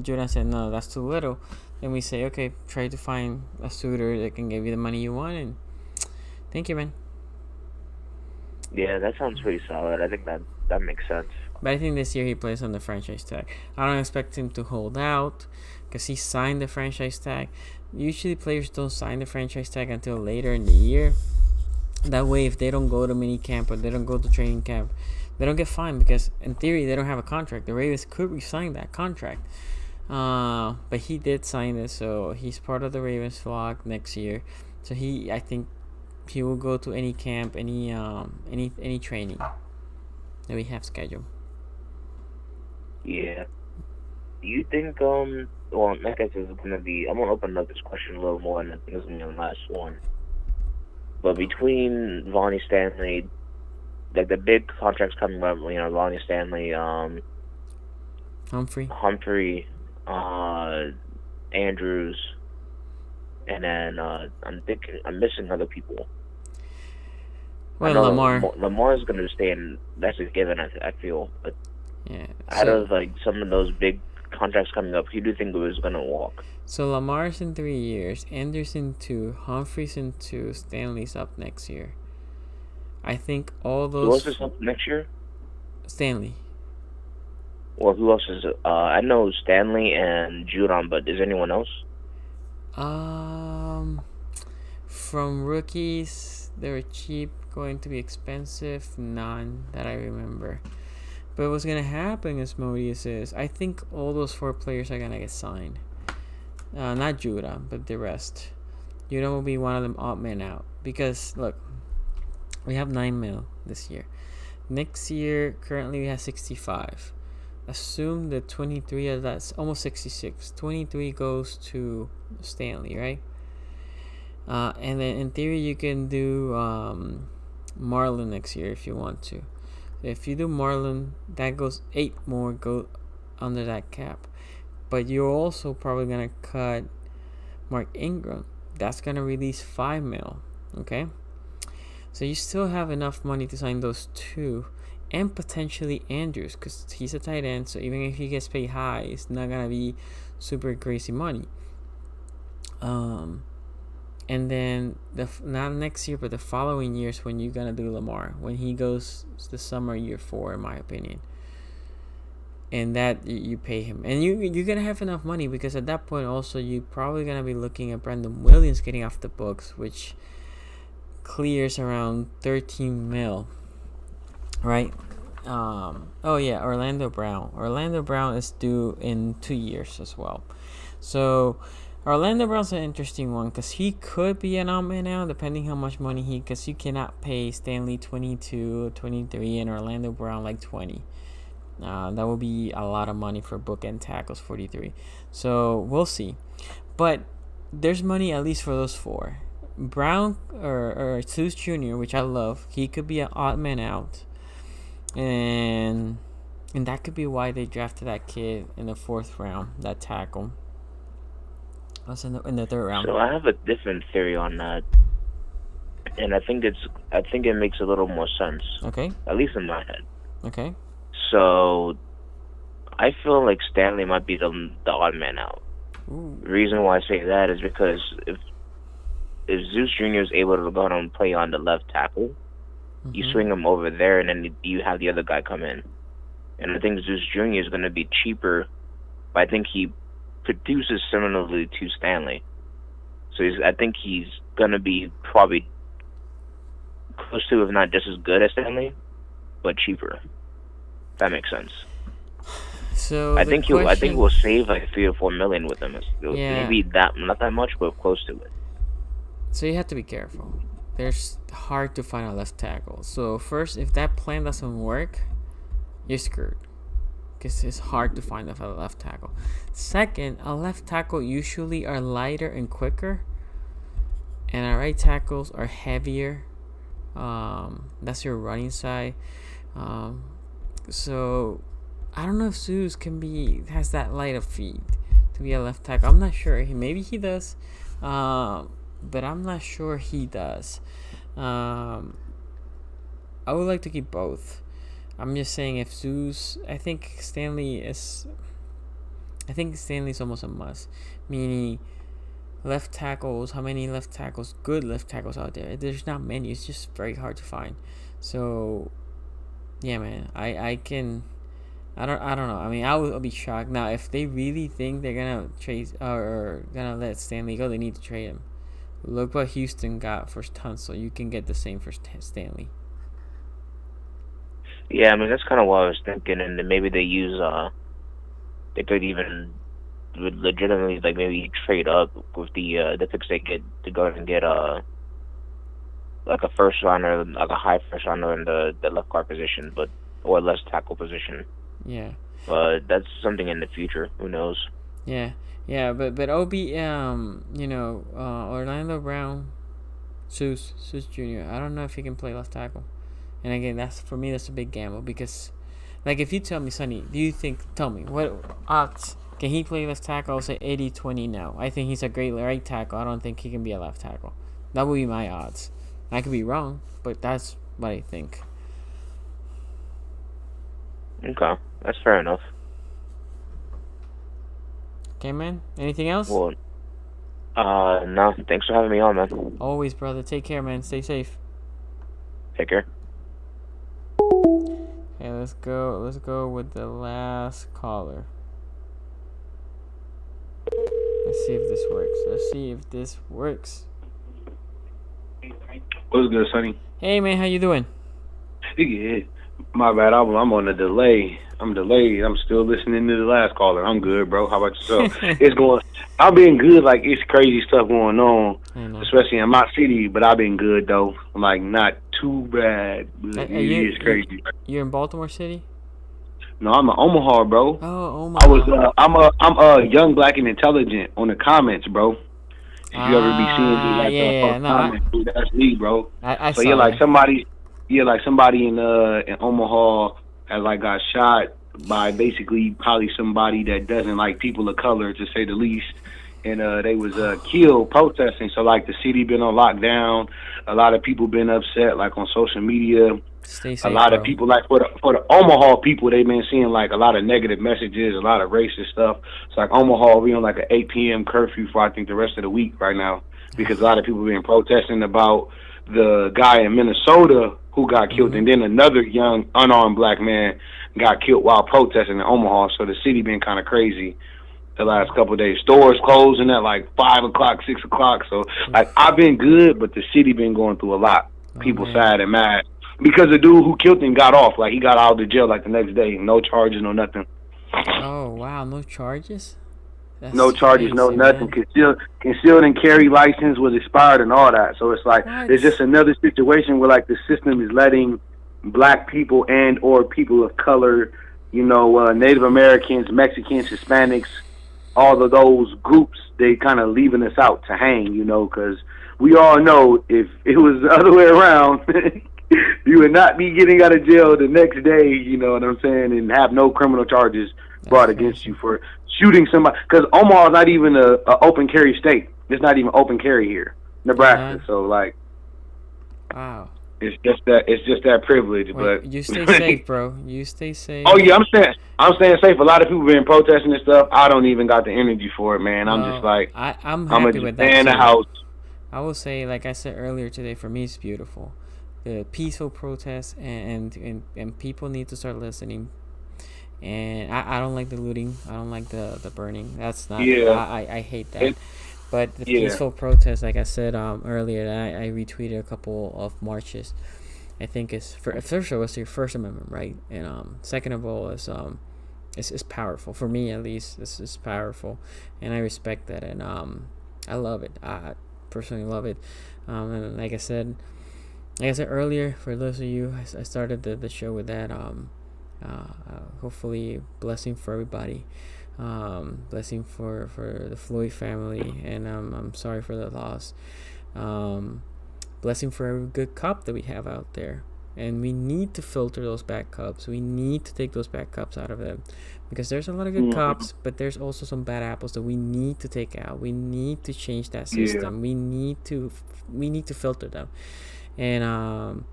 [SPEAKER 1] Jordan said no, that's too little, then we say okay, try to find a suitor that can give you the money you want, and thank you, man.
[SPEAKER 3] Yeah, that sounds pretty solid. I think that makes sense.
[SPEAKER 1] But I think this year he plays on the franchise tag. I don't expect him to hold out because he signed the franchise tag. Usually players don't sign the franchise tag until later in the year. That way, if they don't go to mini camp or they don't go to training camp, they don't get fined because in theory they don't have a contract. The Ravens could resign that contract. But he did sign it, so he's part of the Ravens flock next year. So I think he will go to any camp, any training that we have scheduled.
[SPEAKER 3] Yeah. Do you think well, like I said, I'm gonna open up this question a little more, and I think it's gonna be the last one. But between Vonnie Stanley, like the big contracts coming up, Vonnie Stanley, Humphrey, Andrews, and then I'm missing other people.
[SPEAKER 1] Well,
[SPEAKER 3] Lamar's gonna stay in. That's a given. I feel, but
[SPEAKER 1] yeah.
[SPEAKER 3] Out of like some of those big contracts coming up, who do you think was gonna walk?
[SPEAKER 1] So Lamar's in 3 years, Andrews in 2, Humphreys in 2, Stanley's up next year. I think all those.
[SPEAKER 3] Who else is up next year?
[SPEAKER 1] Stanley.
[SPEAKER 3] Well, who else is? I know Stanley and Judon, but is anyone else?
[SPEAKER 1] From rookies, they were cheap, going to be expensive. None that I remember. But what's gonna happen, as Modius is, I think all those 4 players are gonna get signed. Not Judah, but the rest. Judah will be one of them odd men out because look, we have $9 million this year. Next year, currently we have 65. Assume that 23 of that's almost 66. 23 goes to Stanley, right? And then in theory you can do Marlon next year if you want to. If you do Marlon, that goes 8 more go under that cap. But you're also probably gonna cut Mark Ingram. That's gonna release $5 million. Okay, so you still have enough money to sign those 2, and potentially Andrews, because he's a tight end. So even if he gets paid high, it's not gonna be super crazy money. And then not next year, but the following years when you're gonna do Lamar, when he goes the summer year 4, in my opinion. And that you pay him, and you're gonna have enough money, because at that point also you're probably gonna be looking at Brandon Williams getting off the books, which clears around 13 mil, right? Orlando Brown is due in 2 years as well. So Orlando Brown's an interesting one, because he could be an odd man out depending how much money because you cannot pay Stanley 22, 23, and Orlando Brown like 20. That would be a lot of money for bookend tackles, 43. So we'll see. But there's money at least for those 4. Brown or Zeus Jr., which I love, he could be an odd man out. And that could be why they drafted that kid in the 4th round, that tackle. That's in the 3rd round.
[SPEAKER 3] So I have a different theory on that. And I think it makes a little more sense.
[SPEAKER 1] Okay.
[SPEAKER 3] At least in my head.
[SPEAKER 1] Okay.
[SPEAKER 3] So I feel like Stanley might be the odd man out.
[SPEAKER 1] Ooh.
[SPEAKER 3] The reason why I say that is because if Zeus Jr. is able to go out and play on the left tackle, you swing him over there, and then you have the other guy come in. And I think Zeus Jr. is going to be cheaper, but I think he produces similarly to Stanley. So I think he's going to be probably close to, if not just as good as Stanley, but cheaper. That makes sense.
[SPEAKER 1] So
[SPEAKER 3] I think we'll save like $3 or $4 million with him.
[SPEAKER 1] Yeah.
[SPEAKER 3] Maybe not that much, but close to it.
[SPEAKER 1] So you have to be careful. There's hard to find a left tackle. So first, if that plan doesn't work, you're screwed, because it's hard to find a left tackle. Second, a left tackle usually are lighter and quicker, and our right tackles are heavier. That's your running side. So I don't know if Zeus has that light of feet to be a left tackle. I'm not sure. Maybe he does, but I'm not sure he does. I would like to keep both. I'm just saying, if Zeus, I think Stanley's almost a must. Meaning, left tackles. How many left tackles? Good left tackles out there? There's not many. It's just very hard to find. So, yeah, man. I don't know. I mean, I'll be shocked. Now, if they really think they're gonna trade or gonna let Stanley go, they need to trade him. Look what Houston got for Tunsil. You can get the same for Stanley.
[SPEAKER 3] Yeah, I mean, that's kind of what I was thinking, and then maybe they they could even legitimately, like, maybe trade up with the picks they get to go and get like a first rounder, like a high first rounder in the left guard position, or left tackle position.
[SPEAKER 1] Yeah.
[SPEAKER 3] But that's something in the future. Who knows?
[SPEAKER 1] Yeah, but Orlando Brown, Zeus Jr. I don't know if he can play left tackle. And again, that's a big gamble, because, like, if you tell me, Sonny, tell me, what odds can he play left tackle? I'll say 80-20 now. I think he's a great right tackle. I don't think he can be a left tackle. That would be my odds. I could be wrong, but that's what I think.
[SPEAKER 3] Okay, that's fair enough.
[SPEAKER 1] Okay, man. Anything else?
[SPEAKER 3] Well, no. Thanks for having me on, man.
[SPEAKER 1] Always, brother. Take care, man. Stay safe.
[SPEAKER 3] Take care.
[SPEAKER 1] Okay, let's go with the last caller. Let's see if this works.
[SPEAKER 4] What's good, Sonny?
[SPEAKER 1] Hey, man, how you doing?
[SPEAKER 4] Yeah, my bad. I'm on a delay. I'm delayed. I'm still listening to the last caller. I'm good, bro. How about yourself? I've been good. Like, it's crazy stuff going on, especially in my city. But I've been good though. Like, not too bad. But it's crazy.
[SPEAKER 1] You're in Baltimore City?
[SPEAKER 4] No, I'm in Omaha, bro.
[SPEAKER 1] Oh, Omaha.
[SPEAKER 4] I'm young, black, and intelligent on the comments, bro. If you ever be seeing me like
[SPEAKER 1] yeah, no,
[SPEAKER 4] comments, dude, that's me, bro.
[SPEAKER 1] I
[SPEAKER 4] So
[SPEAKER 1] saw
[SPEAKER 4] like
[SPEAKER 1] that.
[SPEAKER 4] somebody, in Omaha has like got shot by basically probably somebody that doesn't like people of color, to say the least. And they was killed protesting. So like the city been on lockdown. A lot of people been upset, like on social media.
[SPEAKER 1] Stay
[SPEAKER 4] A
[SPEAKER 1] safe,
[SPEAKER 4] lot of
[SPEAKER 1] bro.
[SPEAKER 4] people, like for the Omaha people, they've been seeing like a lot of negative messages, a lot of racist stuff. It's like Omaha, we on like an 8 p.m. curfew for I think the rest of the week right now, because a lot of people been protesting about the guy in Minnesota who got killed, and then another young unarmed black man got killed while protesting in Omaha. So the city been kind of crazy the last couple of days. Stores closing at like 5 o'clock, 6 o'clock. So like I've been good, but the city been going through a lot. People
[SPEAKER 1] man.
[SPEAKER 4] sad and mad because the dude who killed him got off. Like he got out of the jail like the next day, no charges, no nothing.
[SPEAKER 1] Oh wow, no charges. That's
[SPEAKER 4] No charges, no
[SPEAKER 1] crazy,
[SPEAKER 4] nothing.
[SPEAKER 1] man.
[SPEAKER 4] Concealed and carry license was expired and all that. So it's like
[SPEAKER 1] What?
[SPEAKER 4] it's just another situation where like the system is letting black people and or people of color, Native Americans, Mexicans, Hispanics, all of those groups, they kind of leaving us out to hang, because we all know if it was the other way around, you would not be getting out of jail the next day, you know what I'm saying, and have no criminal charges brought against you for shooting somebody. Because Omaha is not even a open carry state. It's not even open carry here, Nebraska. So like,
[SPEAKER 1] wow.
[SPEAKER 4] it's just that privilege.
[SPEAKER 1] Wait,
[SPEAKER 4] but
[SPEAKER 1] you stay safe, bro. You stay safe.
[SPEAKER 4] Oh yeah, I'm staying safe. A lot of people been protesting and stuff. I don't even got the energy for it, man. I'm just like,
[SPEAKER 1] I'm
[SPEAKER 4] I'm
[SPEAKER 1] happy
[SPEAKER 4] just
[SPEAKER 1] with
[SPEAKER 4] stay
[SPEAKER 1] that
[SPEAKER 4] in the
[SPEAKER 1] too.
[SPEAKER 4] house.
[SPEAKER 1] I will say, like I said earlier today, for me it's beautiful. The peaceful protests and people need to start listening. And I don't like the looting. I don't like the burning. That's not.
[SPEAKER 4] Yeah.
[SPEAKER 1] I hate that. But the
[SPEAKER 4] Yeah.
[SPEAKER 1] peaceful protests, like I said earlier, I retweeted a couple of marches. I think first of all, it's your First Amendment right, and second of all, it's powerful for me at least. This is powerful, and I respect that, and I love it. I personally love it, and like I said earlier, for those of you, I started the show with that. Hopefully, blessing for everybody. Blessing for the Floyd family, and I'm sorry for the loss. Blessing for every good cop that we have out there, and we need to filter those bad cops. We need to take those bad cops out of them, because there's a lot of good cops, but there's also some bad apples that we need to take out. We need to change that system. We need to filter them, and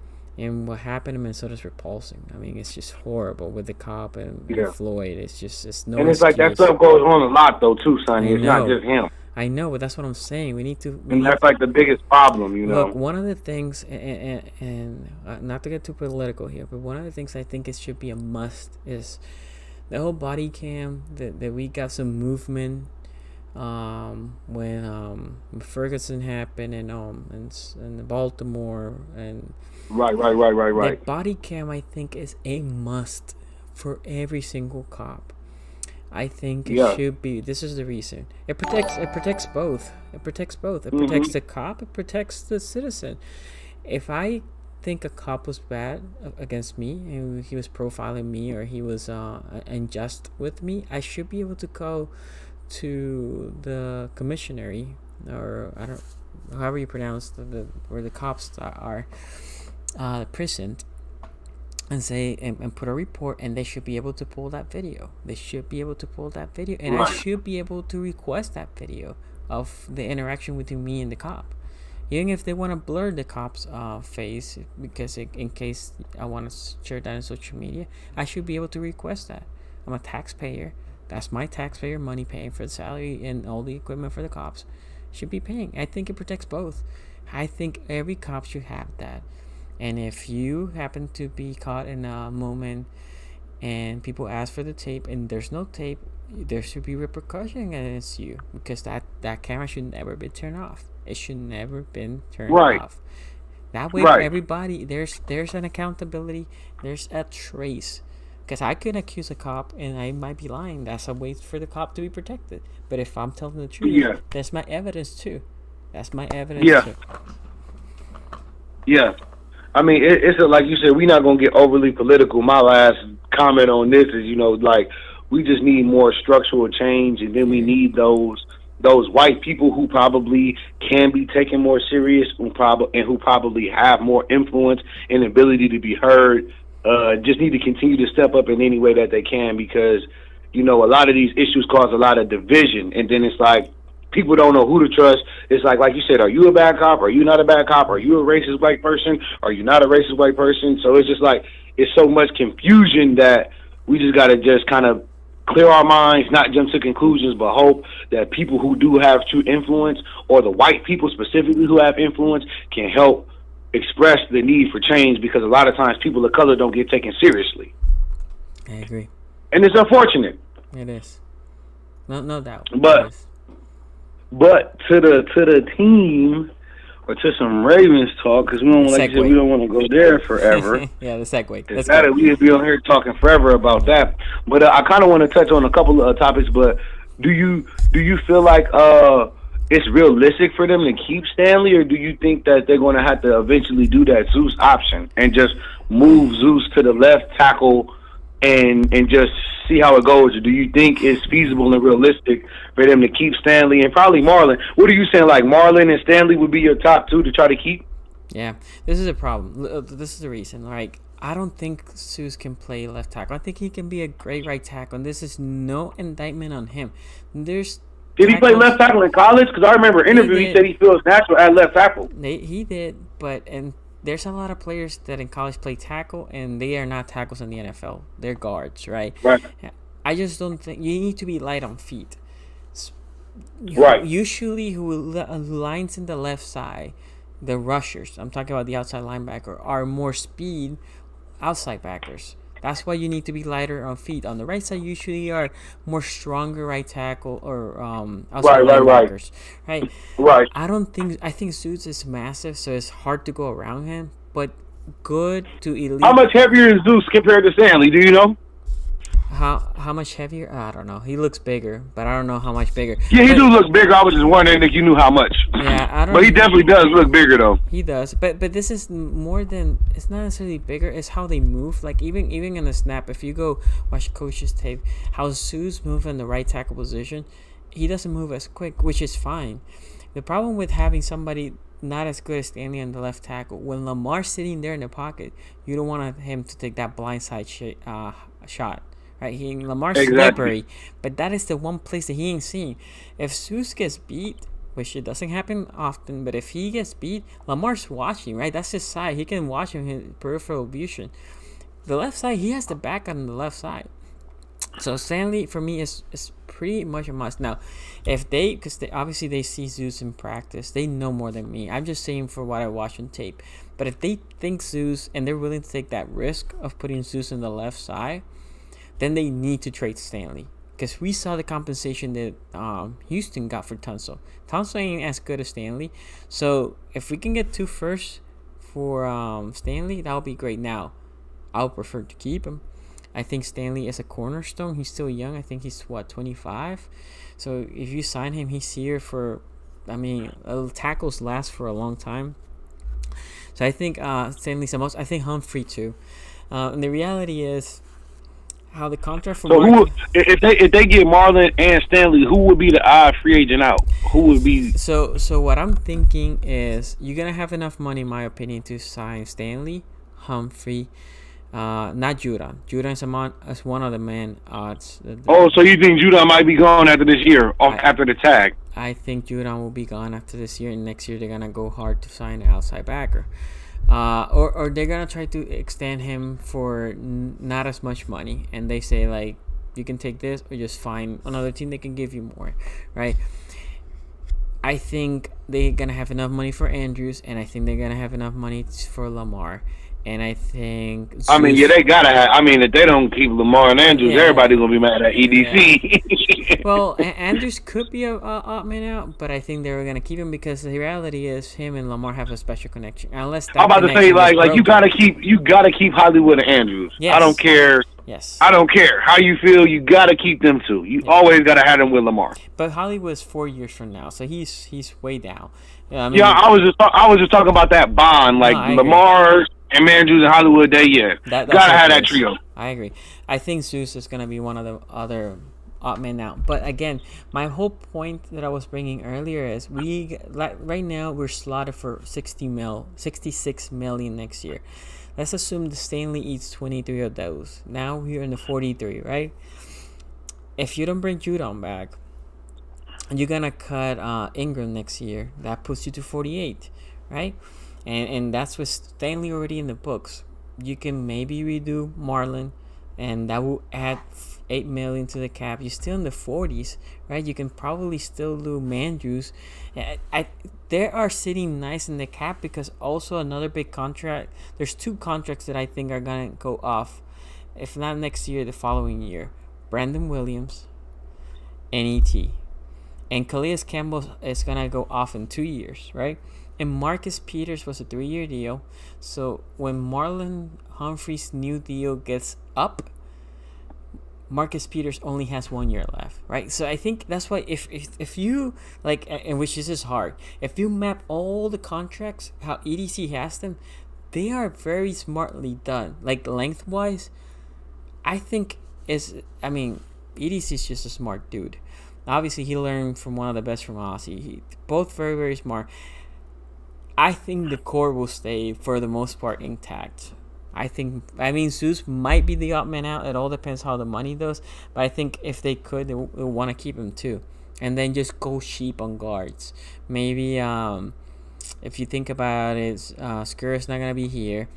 [SPEAKER 1] what happened in Minnesota is repulsing. I mean, it's just horrible with the cop and Floyd. It's no.
[SPEAKER 4] And it's like that stuff goes on a lot though too, Sonny. It's not just him.
[SPEAKER 1] I know, but that's what I'm saying. We need to.
[SPEAKER 4] And that's like the biggest problem,
[SPEAKER 1] Look, one of the things, and not to get too political here, but one of the things I think it should be a must is the whole body cam. That we got some movement when Ferguson happened and Baltimore and.
[SPEAKER 4] Right.
[SPEAKER 1] The body cam, I think, is a must for every single cop. I think it should be. This is the reason. It protects both. It protects the cop. It protects the citizen. If I think a cop was bad against me and he was profiling me or he was unjust with me, I should be able to go to the commissionary, or I don't, however you pronounce where the cops are, prison, and say and put a report, and they should be able to pull that video. And I should be able to request that video of the interaction between me and the cop, even if they want to blur the cop's face, because in case I want to share that on social media, I should be able to request that. I'm a taxpayer. That's my taxpayer money paying for the salary and all the equipment for the cops. Should be paying. I think it protects both. I think every cop should have that. And if you happen to be caught in a moment and people ask for the tape and there's no tape, there should be repercussion against you, because that camera should never be turned off. It should never been turned off. That way, everybody, there's an accountability. There's a trace. Because I could accuse a cop and I might be lying. That's a way for the cop to be protected. But if I'm telling the truth, that's my evidence too.
[SPEAKER 4] Yeah. I mean, it's like you said, we're not going to get overly political. My last comment on this is, like, we just need more structural change, and then we need those those white people who probably can be taken more serious, who probably have more influence and ability to be heard, just need to continue to step up in any way that they can, because a lot of these issues cause a lot of division, and then it's like people don't know who to trust. It's like you said, are you a bad cop? Are you not a bad cop? Are you a racist white person? Are you not a racist white person? So it's just like it's so much confusion that we just got to just kind of clear our minds, not jump to conclusions, but hope that people who do have true influence, or the white people specifically who have influence, can help express the need for change, because a lot of times people of color don't get taken seriously.
[SPEAKER 1] I agree.
[SPEAKER 4] And it's unfortunate.
[SPEAKER 1] It is. No doubt.
[SPEAKER 4] But to the team, or to some Ravens talk, because we don't we don't want to go there forever.
[SPEAKER 1] Yeah, the segue.
[SPEAKER 4] We'd be on here talking forever about that. But I kind of want to touch on a couple of topics. But do you feel like it's realistic for them to keep Stanley, or do you think that they're going to have to eventually do that Zeus option and just move Zeus to the left tackle and just see how it goes? Or do you think it's feasible and realistic for them to keep Stanley and probably Marlon? What are you saying, like Marlon and Stanley would be your top two to try to keep?
[SPEAKER 1] Yeah, this is a problem. This is the reason. Like, I don't think Zeus can play left tackle. I think he can be a great right tackle, and this is no indictment on him. Did
[SPEAKER 4] he play left tackle in college? Because I remember an interview he said he feels natural at left tackle.
[SPEAKER 1] He did, and there's a lot of players that in college play tackle, and they are not tackles in the NFL. They're guards, right?
[SPEAKER 4] Right.
[SPEAKER 1] I just don't think you need to be light on feet.
[SPEAKER 4] Right.
[SPEAKER 1] Usually, who lines in the left side, the rushers, I'm talking about the outside linebacker, are more speed outside backers. That's why you need to be lighter on feet. On the right side, usually are more stronger right tackle or outside linebackers. Right. I think Zeus is massive, so it's hard to go around him, but good to elite.
[SPEAKER 4] How much heavier is Zeus compared to Stanley? Do you know?
[SPEAKER 1] How much heavier? I don't know. He looks bigger, but I don't know how much bigger.
[SPEAKER 4] Yeah, he do look bigger. I was just wondering if you knew how much.
[SPEAKER 1] Yeah, I don't.
[SPEAKER 4] But he definitely does look bigger, though.
[SPEAKER 1] He does, but this is more than. It's not necessarily bigger. It's how they move. Like even in the snap, if you go watch coach's tape, how Zeus move in the right tackle position, he doesn't move as quick, which is fine. The problem with having somebody not as good as Stanley on the left tackle, when Lamar's sitting there in the pocket, you don't want him to take that blindside shot. Right, Lamar's slippery, but that is the one place that he ain't seen. If Zeus gets beat, which it doesn't happen often, but if he gets beat, Lamar's watching, right? That's his side. He can watch him in peripheral vision. The left side, he has the back on the left side. So Stanley, for me, is pretty much a must. Now, if because obviously they see Zeus in practice, they know more than me. I'm just saying for what I watch on tape. But if they think Zeus, and they're willing to take that risk of putting Zeus on the left side, then they need to trade Stanley, because we saw the compensation that Houston got for Tunsil. Tunsil ain't as good as Stanley, so if we can get 2 firsts for Stanley, that would be great. Now, I would prefer to keep him. I think Stanley is a cornerstone. He's still young. I think he's 25. So if you sign him, he's here for. Tackles last for a long time. So I think Stanley's the most. I think Humphrey too. And the reality is, how the contract for
[SPEAKER 4] if they get Marlon and Stanley, who would be the odd free agent out? Who would be?
[SPEAKER 1] So what I'm thinking is you're gonna have enough money, in my opinion, to sign Stanley, Humphrey, not Judon. Judon is one of the main odds.
[SPEAKER 4] So you think Judon might be gone after this year, after the tag?
[SPEAKER 1] I think Judon will be gone after this year, and next year they're gonna go hard to sign an outside backer. Or they're gonna try to extend him for not as much money, and they say like, you can take this or just find another team that can give you more, right? I think they're gonna have enough money for Andrews, and I think they're gonna have enough money for Lamar, and I think.
[SPEAKER 4] They gotta have. If they don't keep Lamar and Andrews, everybody's gonna be mad at EDC.
[SPEAKER 1] Yeah. Well, Andrews could be a odd man out, but I think they were gonna keep him because the reality is him and Lamar have a special connection. Unless that
[SPEAKER 4] I'm about to say you gotta keep Hollywood and Andrews.
[SPEAKER 1] Yes.
[SPEAKER 4] I don't care.
[SPEAKER 1] Yes.
[SPEAKER 4] I don't care how you feel. You gotta keep them two. You always gotta have them with Lamar.
[SPEAKER 1] But Hollywood is 4 years from now, so he's way down.
[SPEAKER 4] I was just talking about that bond, like Lamar and Andrews and Hollywood. Gotta have that trio.
[SPEAKER 1] I agree. I think Zeus is gonna be one of the other odd man out. But again, my whole point that I was bringing earlier is right now we're slotted for 66 million next year. Let's assume the Stanley eats 23 of those. Now we're in the 43, right? If you don't bring Judon back, you're gonna cut Ingram next year. That puts you to 48, right? And that's with Stanley already in the books. You can maybe redo Marlon, and that will add 8 million to the cap. You're still in the 40s, right? You can probably still do Mandrews. They are sitting nice in the cap because also another big contract. There's 2 contracts that I think are gonna go off, if not next year, the following year. Brandon Williams and ET. And Calais Campbell is going to go off in 2 years, right? And Marcus Peters was a 3-year deal. So when Marlon Humphrey's new deal gets up, Marcus Peters only has 1 year left, right? So I think that's why if you, like, and which is hard, if you map all the contracts, how EDC has them, they are very smartly done. Like, lengthwise, I think EDC is just a smart dude. Obviously, he learned from one of the best from Aussie. Both very, very smart. I think the core will stay, for the most part, intact. Zeus might be the odd man out. It all depends how the money does. But I think if they could, they will want to keep him too. And then just go cheap on guards. Maybe, if you think about it, Skur's not going to be here.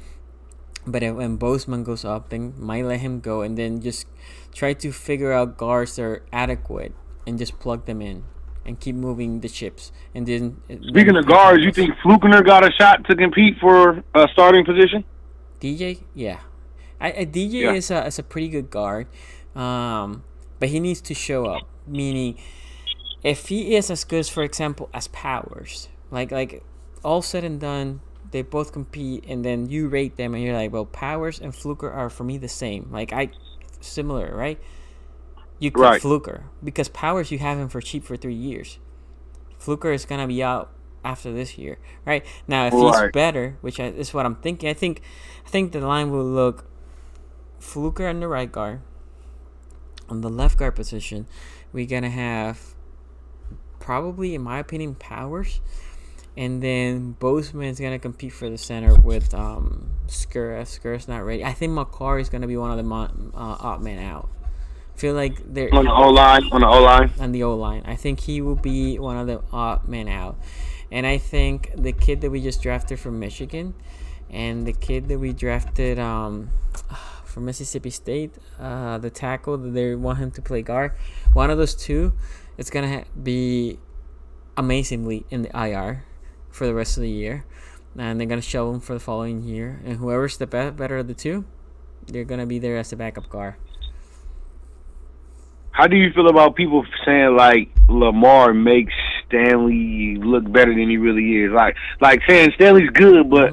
[SPEAKER 1] But when Bozeman goes up, then might let him go. And then just try to figure out guards that are adequate. And just plug them in and keep moving the chips. And then,
[SPEAKER 4] speaking of guards, you think Flukener got a shot to compete for a starting position?
[SPEAKER 1] DJ, yeah, DJ is a pretty good guard, but he needs to show up. Meaning, if he is as good as, for example, as Powers, like all said and done, they both compete, and then you rate them, and you're like, well, Powers and Fluker are for me the same. Similar, right? You cut Fluker because Powers, you have him for cheap for 3 years. Fluker is gonna be out after this year, right? Now, if he's better, which is what I'm thinking, I think the line will look Fluker on the right guard. On the left guard position, we're gonna have probably, in my opinion, Powers, and then Bozeman's gonna compete for the center with Skur. Skur's not ready. I think Makar is gonna be one of the odd man out. Feel like they're
[SPEAKER 4] on the O line.
[SPEAKER 1] I think he will be one of the odd men out, and I think the kid that we just drafted from Michigan, and the kid that we drafted from Mississippi State, the tackle that they want him to play guard, one of those two, it's gonna be amazingly in the IR for the rest of the year, and they're gonna show him for the following year, and whoever's the better of the two, they're gonna be there as a backup guard.
[SPEAKER 4] How do you feel about people saying like Lamar makes Stanley look better than he really is? Like saying Stanley's good, but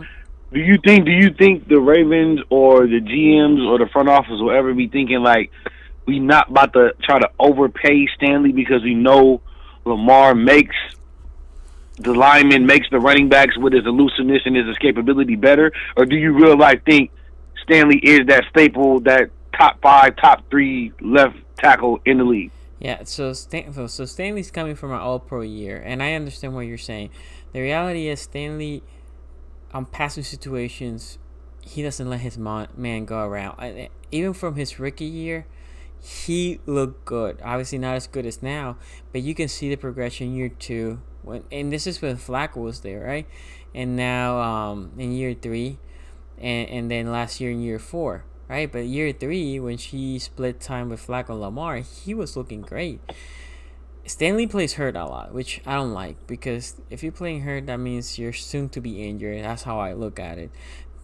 [SPEAKER 4] do you think the Ravens or the GMs or the front office will ever be thinking like we not about to try to overpay Stanley because we know Lamar makes the linemen, makes the running backs with his elusiveness and his escapability better? Or do you real life think Stanley is that staple, that top 5, top 3 left tackle in the league?
[SPEAKER 1] Yeah, so Stanley's coming from an All-Pro year, and I understand what you're saying. The reality is Stanley, on passing situations, he doesn't let his man go around. Even from his rookie year, he looked good. Obviously not as good as now, but you can see the progression year 2. And this is when Flacco was there, right? And now in year 3, and then last year in year 4. Right, but year 3, when she split time with Flacco and Lamar, he was looking great. Stanley plays hurt a lot, which I don't like, because if you're playing hurt, that means you're soon to be injured. That's how I look at it.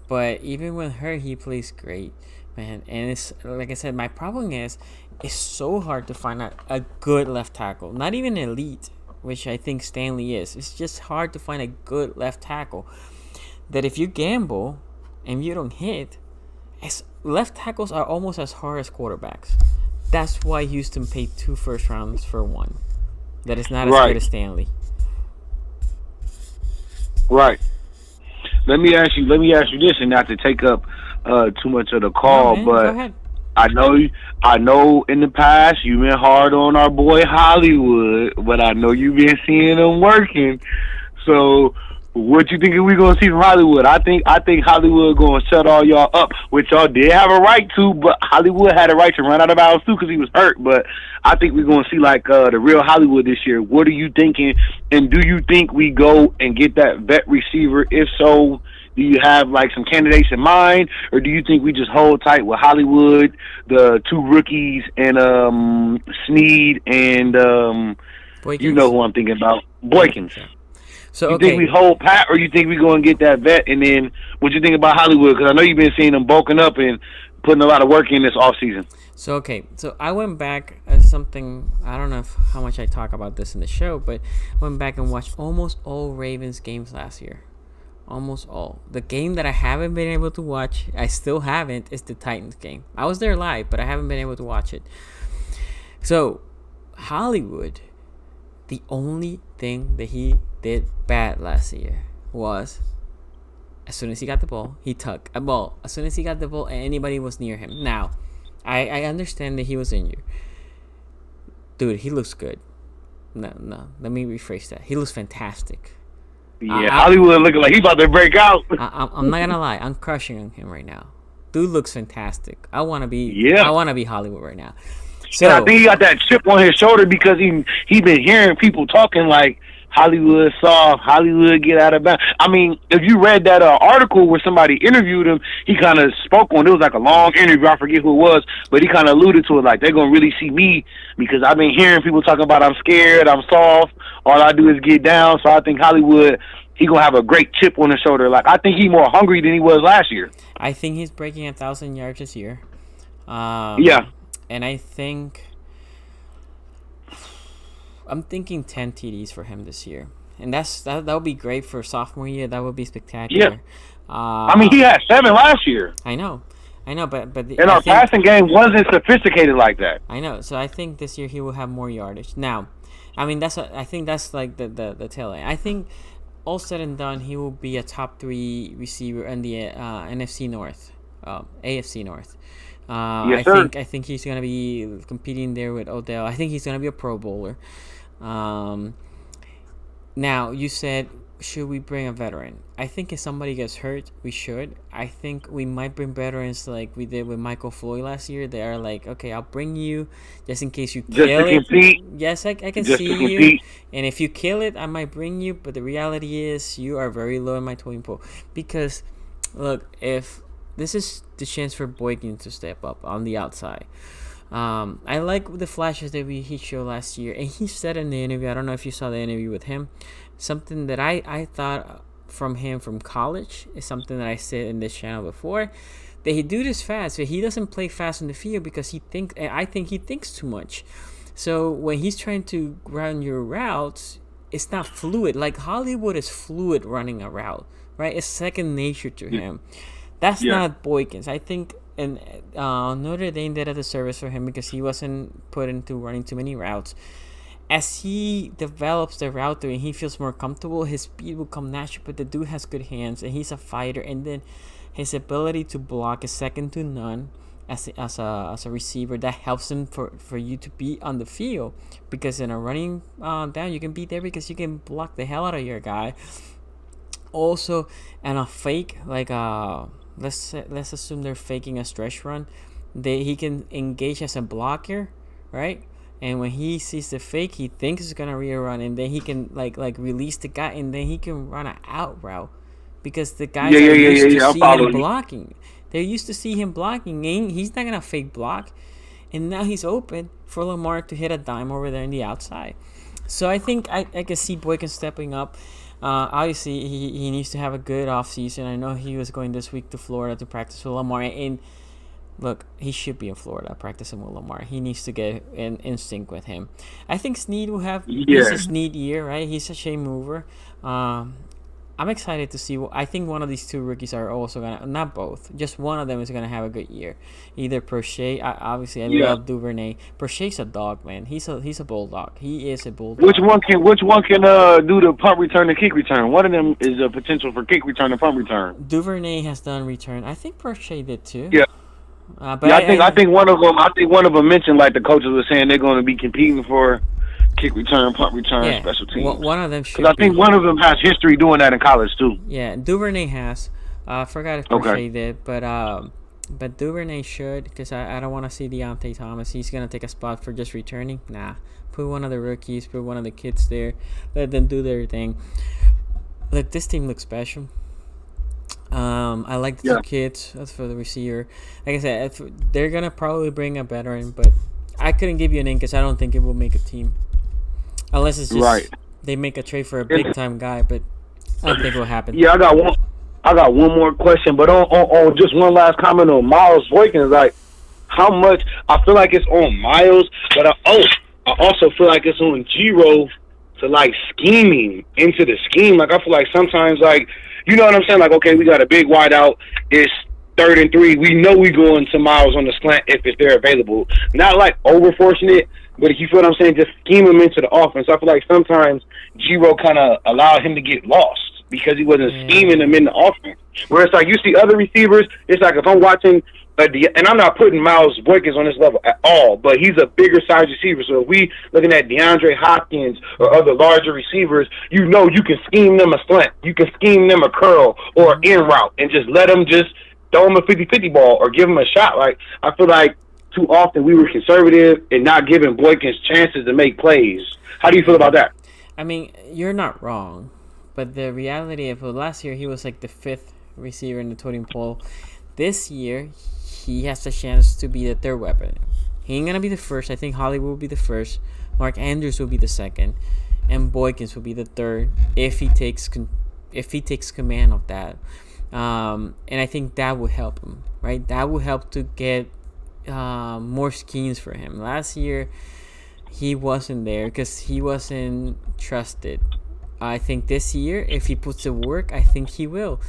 [SPEAKER 1] But even with her, he plays great, man. And it's like I said, my problem is it's so hard to find a good left tackle, not even elite, which I think Stanley is. It's just hard to find a good left tackle that if you gamble and you don't hit, left tackles are almost as hard as quarterbacks. That's why Houston paid 2 first rounds for one that is not as good as Stanley.
[SPEAKER 4] Right. Let me ask you this, and not to take up too much of the call,
[SPEAKER 1] man,
[SPEAKER 4] but
[SPEAKER 1] go ahead.
[SPEAKER 4] I know in the past you've been hard on our boy Hollywood, but I know you've been seeing him working. So what you think we gonna see from Hollywood? I think Hollywood gonna shut all y'all up, which y'all did have a right to, but Hollywood had a right to run out of bounds too because he was hurt. But I think we're gonna see like the real Hollywood this year. What are you thinking? And do you think we go and get that vet receiver? If so, do you have like some candidates in mind, or do you think we just hold tight with Hollywood, the two rookies, and Snead and you know who I'm thinking about, Boykins?
[SPEAKER 1] So
[SPEAKER 4] you think we hold pat, or you think we go and get that vet? And then what you think about Hollywood? Because I know you've been seeing them bulking up and putting a lot of work in this offseason.
[SPEAKER 1] So I went back as something, I don't know how much I talk about this in the show, but went back and watched almost all Ravens games last year. Almost all. The game that I haven't been able to watch, I still haven't, is the Titans game. I was there live, but I haven't been able to watch it. So, Hollywood, the only thing that he did bad last year was, as soon as he got the ball, he tucked a ball. As soon as he got the ball, and anybody was near him. Now, I understand that he was injured. Dude, he looks good. No, let me rephrase that. He looks fantastic.
[SPEAKER 4] Yeah, Hollywood looking like he about to break out.
[SPEAKER 1] I'm not gonna lie, I'm crushing on him right now. Dude looks fantastic. I wanna be Hollywood right now. So
[SPEAKER 4] and I think he got that chip on his shoulder because he been hearing people talking like Hollywood soft, Hollywood get out of bounds. I mean, if you read that article where somebody interviewed him, he kind of spoke on it. It was like a long interview. I forget who it was, but he kind of alluded to it like they're gonna really see me because I've been hearing people talking about I'm scared, I'm soft. All I do is get down. So I think Hollywood, he gonna have a great chip on his shoulder. Like I think he's more hungry than he was last year.
[SPEAKER 1] I think he's breaking 1,000 yards this year.
[SPEAKER 4] Yeah,
[SPEAKER 1] and I think I'm thinking 10 TDs for him this year, and that would be great for sophomore year. That would be spectacular.
[SPEAKER 4] Yeah. I mean, he had 7 last year.
[SPEAKER 1] I know, but
[SPEAKER 4] and our passing game wasn't sophisticated like that.
[SPEAKER 1] I know, so I think this year he will have more yardage. Now, I mean I think that's like the tail end. I think all said and done, he will be a top 3 receiver in the NFC North, AFC North.
[SPEAKER 4] Yes,
[SPEAKER 1] I think he's gonna be competing there with Odell. I think he's gonna be a Pro Bowler. Now you said, should we bring a veteran? I think if somebody gets hurt, we should. I think we might bring veterans like we did with Michael Floyd last year. They are like, okay, I'll bring you just in case you kill it.
[SPEAKER 4] Compete.
[SPEAKER 1] Yes, I can just see you. And if you kill it, I might bring you. But the reality is, you are very low in my totem pole. Because, look, if this is the chance for Boykin to step up on the outside. I like the flashes that he showed last year, and he said in the interview, I don't know if you saw the interview with him, something that I thought from him from college is something that I said in this channel before, that he do this fast, but he doesn't play fast in the field because I think he thinks too much. So when he's trying to run your routes, it's not fluid. Like Hollywood is fluid running a route, right? It's second nature to him. That's not Boykins. I think and Notre Dame did a disservice for him because he wasn't put into running too many routes. As he develops the route and he feels more comfortable, his speed will come naturally. But the dude has good hands and he's a fighter. And then his ability to block is second to none as a receiver. That helps him for you to be on the field, because in a running down you can be there because you can block the hell out of your guy. Also, and a fake like let's assume they're faking a stretch run, he can engage as a blocker, right? And when he sees the fake, he thinks it's gonna rerun, and then he can like release the guy, and then he can run an out route because the guys are used to see him blocking. They're used to see him blocking, and he's not gonna fake block. And now he's open for Lamar to hit a dime over there in the outside. So I think I can see Boykin stepping up. Obviously, he needs to have a good offseason. I know he was going this week to Florida to practice with Lamar. And look, he should be in Florida practicing with Lamar. He needs to get in sync with him. I think Snead will have a Snead year, right? He's a shea mover. I'm excited to see. I think one of these two rookies are also gonna, not both, just one of them is gonna have a good year. Either Prochet. Obviously, I love Duvernay. Prochet's a dog, man. He's a bulldog. He is a bulldog.
[SPEAKER 4] Which one can do the punt return and kick return? One of them is a potential for kick return and punt return.
[SPEAKER 1] Duvernay has done return. I think Prochet did too.
[SPEAKER 4] Yeah.
[SPEAKER 1] But
[SPEAKER 4] Yeah, I think one of them mentioned like the coaches were saying they're going to be competing for kick return, punt return, special teams.
[SPEAKER 1] One of them should.
[SPEAKER 4] Because I think one of them has history doing that in college too.
[SPEAKER 1] Yeah, Duvernay has. I forgot if Crochet did, but Duvernay should, because I don't want to see Deontay Thomas. He's gonna take a spot for just returning. Nah, put one of the rookies, put one of the kids there, let them do their thing. Look, this team looks special. I like the two kids. That's for the receiver. Like I said, they're gonna probably bring a veteran, but I couldn't give you a name because I don't think it will make a team, unless it's just they make a trade for a big time guy. But I don't think it will happen.
[SPEAKER 4] Yeah, I got one more question, but on just one last comment on Miles Boykins, like how much I feel like it's on Miles, but I also feel like it's on Giro to like scheming into the scheme. Like I feel like sometimes, like, you know what I'm saying? Like, okay, we got a big wide out. It's 3rd and 3. We know we going to Miles on the slant if they're available. Not like over forcing it, but if you feel what I'm saying, just scheme him into the offense. I feel like sometimes Giro kind of allowed him to get lost because he wasn't scheming him in the offense. Where it's like you see other receivers, it's like if I'm watching, and I'm not putting Miles Boykins on this level at all, but he's a bigger size receiver. So if we looking at DeAndre Hopkins or other larger receivers, you know you can scheme them a slant. You can scheme them a curl or an in route and just let them just throw him a 50-50 ball or give him a shot. Like, I feel like too often we were conservative and not giving Boykins chances to make plays. How do you feel about that?
[SPEAKER 1] I mean, you're not wrong, but the reality of last year, he was like the 5th receiver in the totem pole. This year, he has the chance to be the 3rd weapon. He ain't gonna be the first. I think Hollywood will be the first. Mark Andrews will be the 2nd, and Boykins will be the 3rd if he takes command of that. And I think that will help him, right? That will help to get more schemes for him. Last year, he wasn't there because he wasn't trusted. I think this year, if he puts the work, I think he will.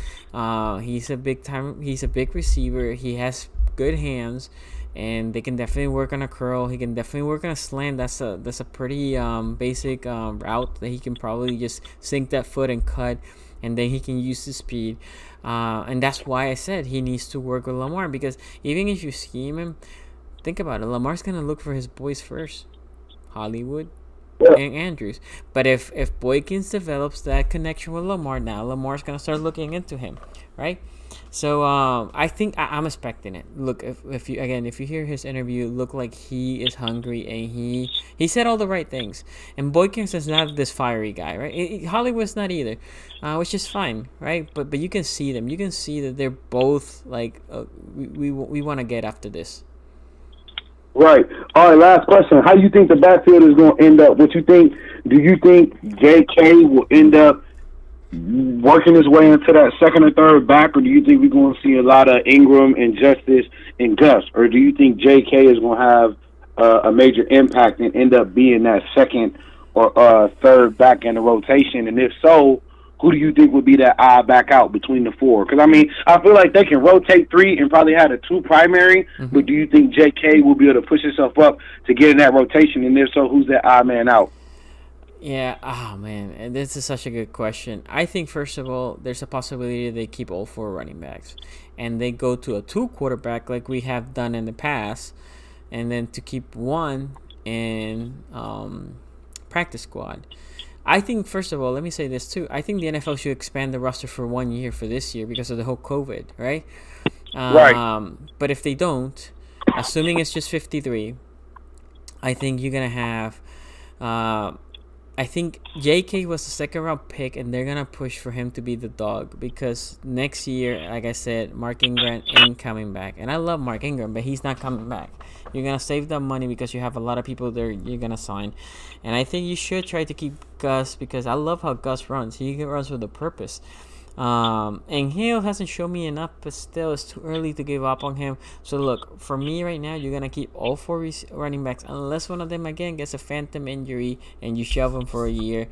[SPEAKER 1] He's a big receiver. He has good hands, and they can definitely work on a curl. He can definitely work on a slant. That's a pretty basic route that he can probably just sink that foot and cut, and then he can use the speed. And that's why I said he needs to work with Lamar, because even if you scheme him, think about it. Lamar's gonna look for his boys first, Hollywood and Andrews. But if Boykins develops that connection with Lamar, now Lamar's gonna start looking into him, right? So I think I'm expecting it. Look, if you hear his interview, look like he is hungry, and he said all the right things. And Boykins is not this fiery guy, right? Hollywood's not either, which is fine, right? But you can see them. You can see that they're both like we want to get after this.
[SPEAKER 4] Right. All right, last question. How do you think the backfield is going to end up? What you think? Do you think J.K. will end up working his way into that 2nd or 3rd back, or do you think we're going to see a lot of Ingram and Justice and Gus? Or do you think J.K. is going to have a major impact and end up being that 2nd or 3rd back in the rotation? And if so, who do you think would be that odd back out between the 4? Because, I mean, I feel like they can rotate 3 and probably have the 2 primary, but do you think J.K. will be able to push himself up to get in that rotation? And if so, who's that odd man out?
[SPEAKER 1] Yeah, oh man, and this is such a good question. I think, first of all, there's a possibility they keep all 4 running backs, and they go to a 2 quarterback like we have done in the past, and then to keep 1 in practice squad. I think, first of all, let me say this too. I think the NFL should expand the roster for 1 year for this year because of the whole COVID, right?
[SPEAKER 4] Right.
[SPEAKER 1] But if they don't, assuming it's just 53, I think you're going to have... I think J.K. was the 2nd round pick, and they're going to push for him to be the dog because next year, like I said, Mark Ingram ain't coming back. And I love Mark Ingram, but he's not coming back. You're going to save that money because you have a lot of people there you're going to sign. And I think you should try to keep Gus because I love how Gus runs. He runs with a purpose. And Hill hasn't shown me enough, but still, it's too early to give up on him. So look, for me right now, you're going to keep all 4 running backs unless one of them, again, gets a phantom injury and you shove them for a year.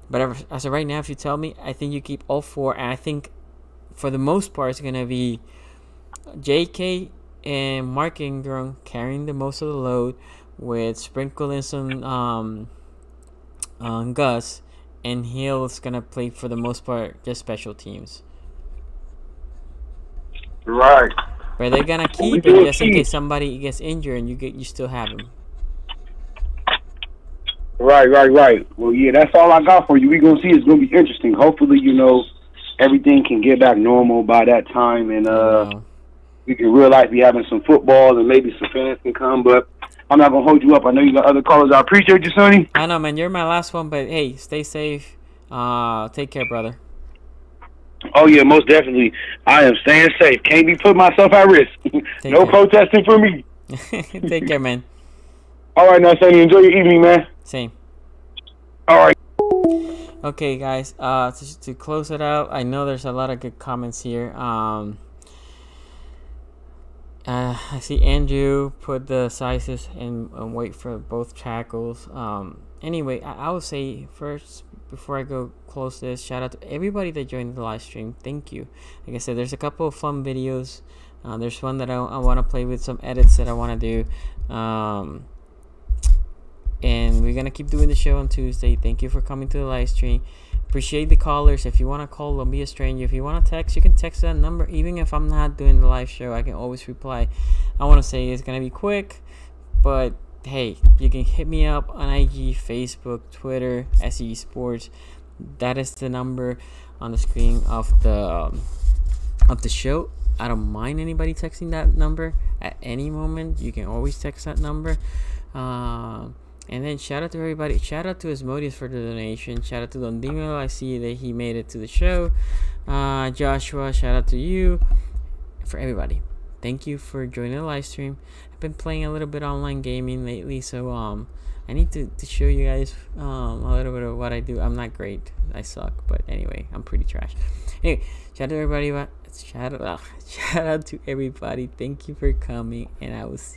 [SPEAKER 1] But as of right now, if you tell me, I think you keep all 4. And I think for the most part, it's going to be J.K. and Mark Ingram carrying the most of the load with sprinkling some Gus. And Hill's going to play, for the most part, just special teams.
[SPEAKER 4] Right.
[SPEAKER 1] But they're gonna keep him just in case somebody gets injured and you still have him.
[SPEAKER 4] Right. Well, yeah, that's all I got for you. We gonna see. It's gonna be interesting. Hopefully, everything can get back normal by that time, and we can realize be having some football and maybe some fans can come. But I'm not gonna hold you up. I know you got other callers. I appreciate you, Sonny.
[SPEAKER 1] I know, man. You're my last one, but hey, stay safe. Take care, brother.
[SPEAKER 4] Oh yeah, most definitely. I am staying safe. Can't be putting myself at risk. No protesting for me.
[SPEAKER 1] Take care, man.
[SPEAKER 4] All right, now, Sonny. Enjoy your evening, man.
[SPEAKER 1] Same.
[SPEAKER 4] All right.
[SPEAKER 1] Okay, guys. To close it out, I know there's a lot of good comments here. I see Andrew put the sizes and wait for both tackles. Anyway, I would say first, before I go close this, shout out to everybody that joined the live stream. Thank you. Like I said, there's a couple of fun videos. There's one that I want to play with, some edits that I want to do. And we're going to keep doing the show on Tuesday. Thank you for coming to the live stream. Appreciate the callers. If you want to call, don't be a stranger. If you want to text, you can text that number. Even if I'm not doing the live show, I can always reply. I want to say it's going to be quick, but hey, you can hit me up on IG, Facebook, Twitter, szg Sports. That is the number on the screen of the show. I don't mind anybody texting that number at any moment. You can always text that number. And then shout out to everybody. Shout out to Asmodeus for the donation. Shout out to Don Dino. I see that he made it to the show. Joshua, shout out to you. For everybody, thank you for joining the live stream. I've been playing a little bit online gaming lately, so I need to show you guys a little bit of what I do. I'm not great. I suck, but anyway, I'm pretty trash. Anyway, shout out to everybody. Shout out to everybody. Thank you for coming, and I will see you.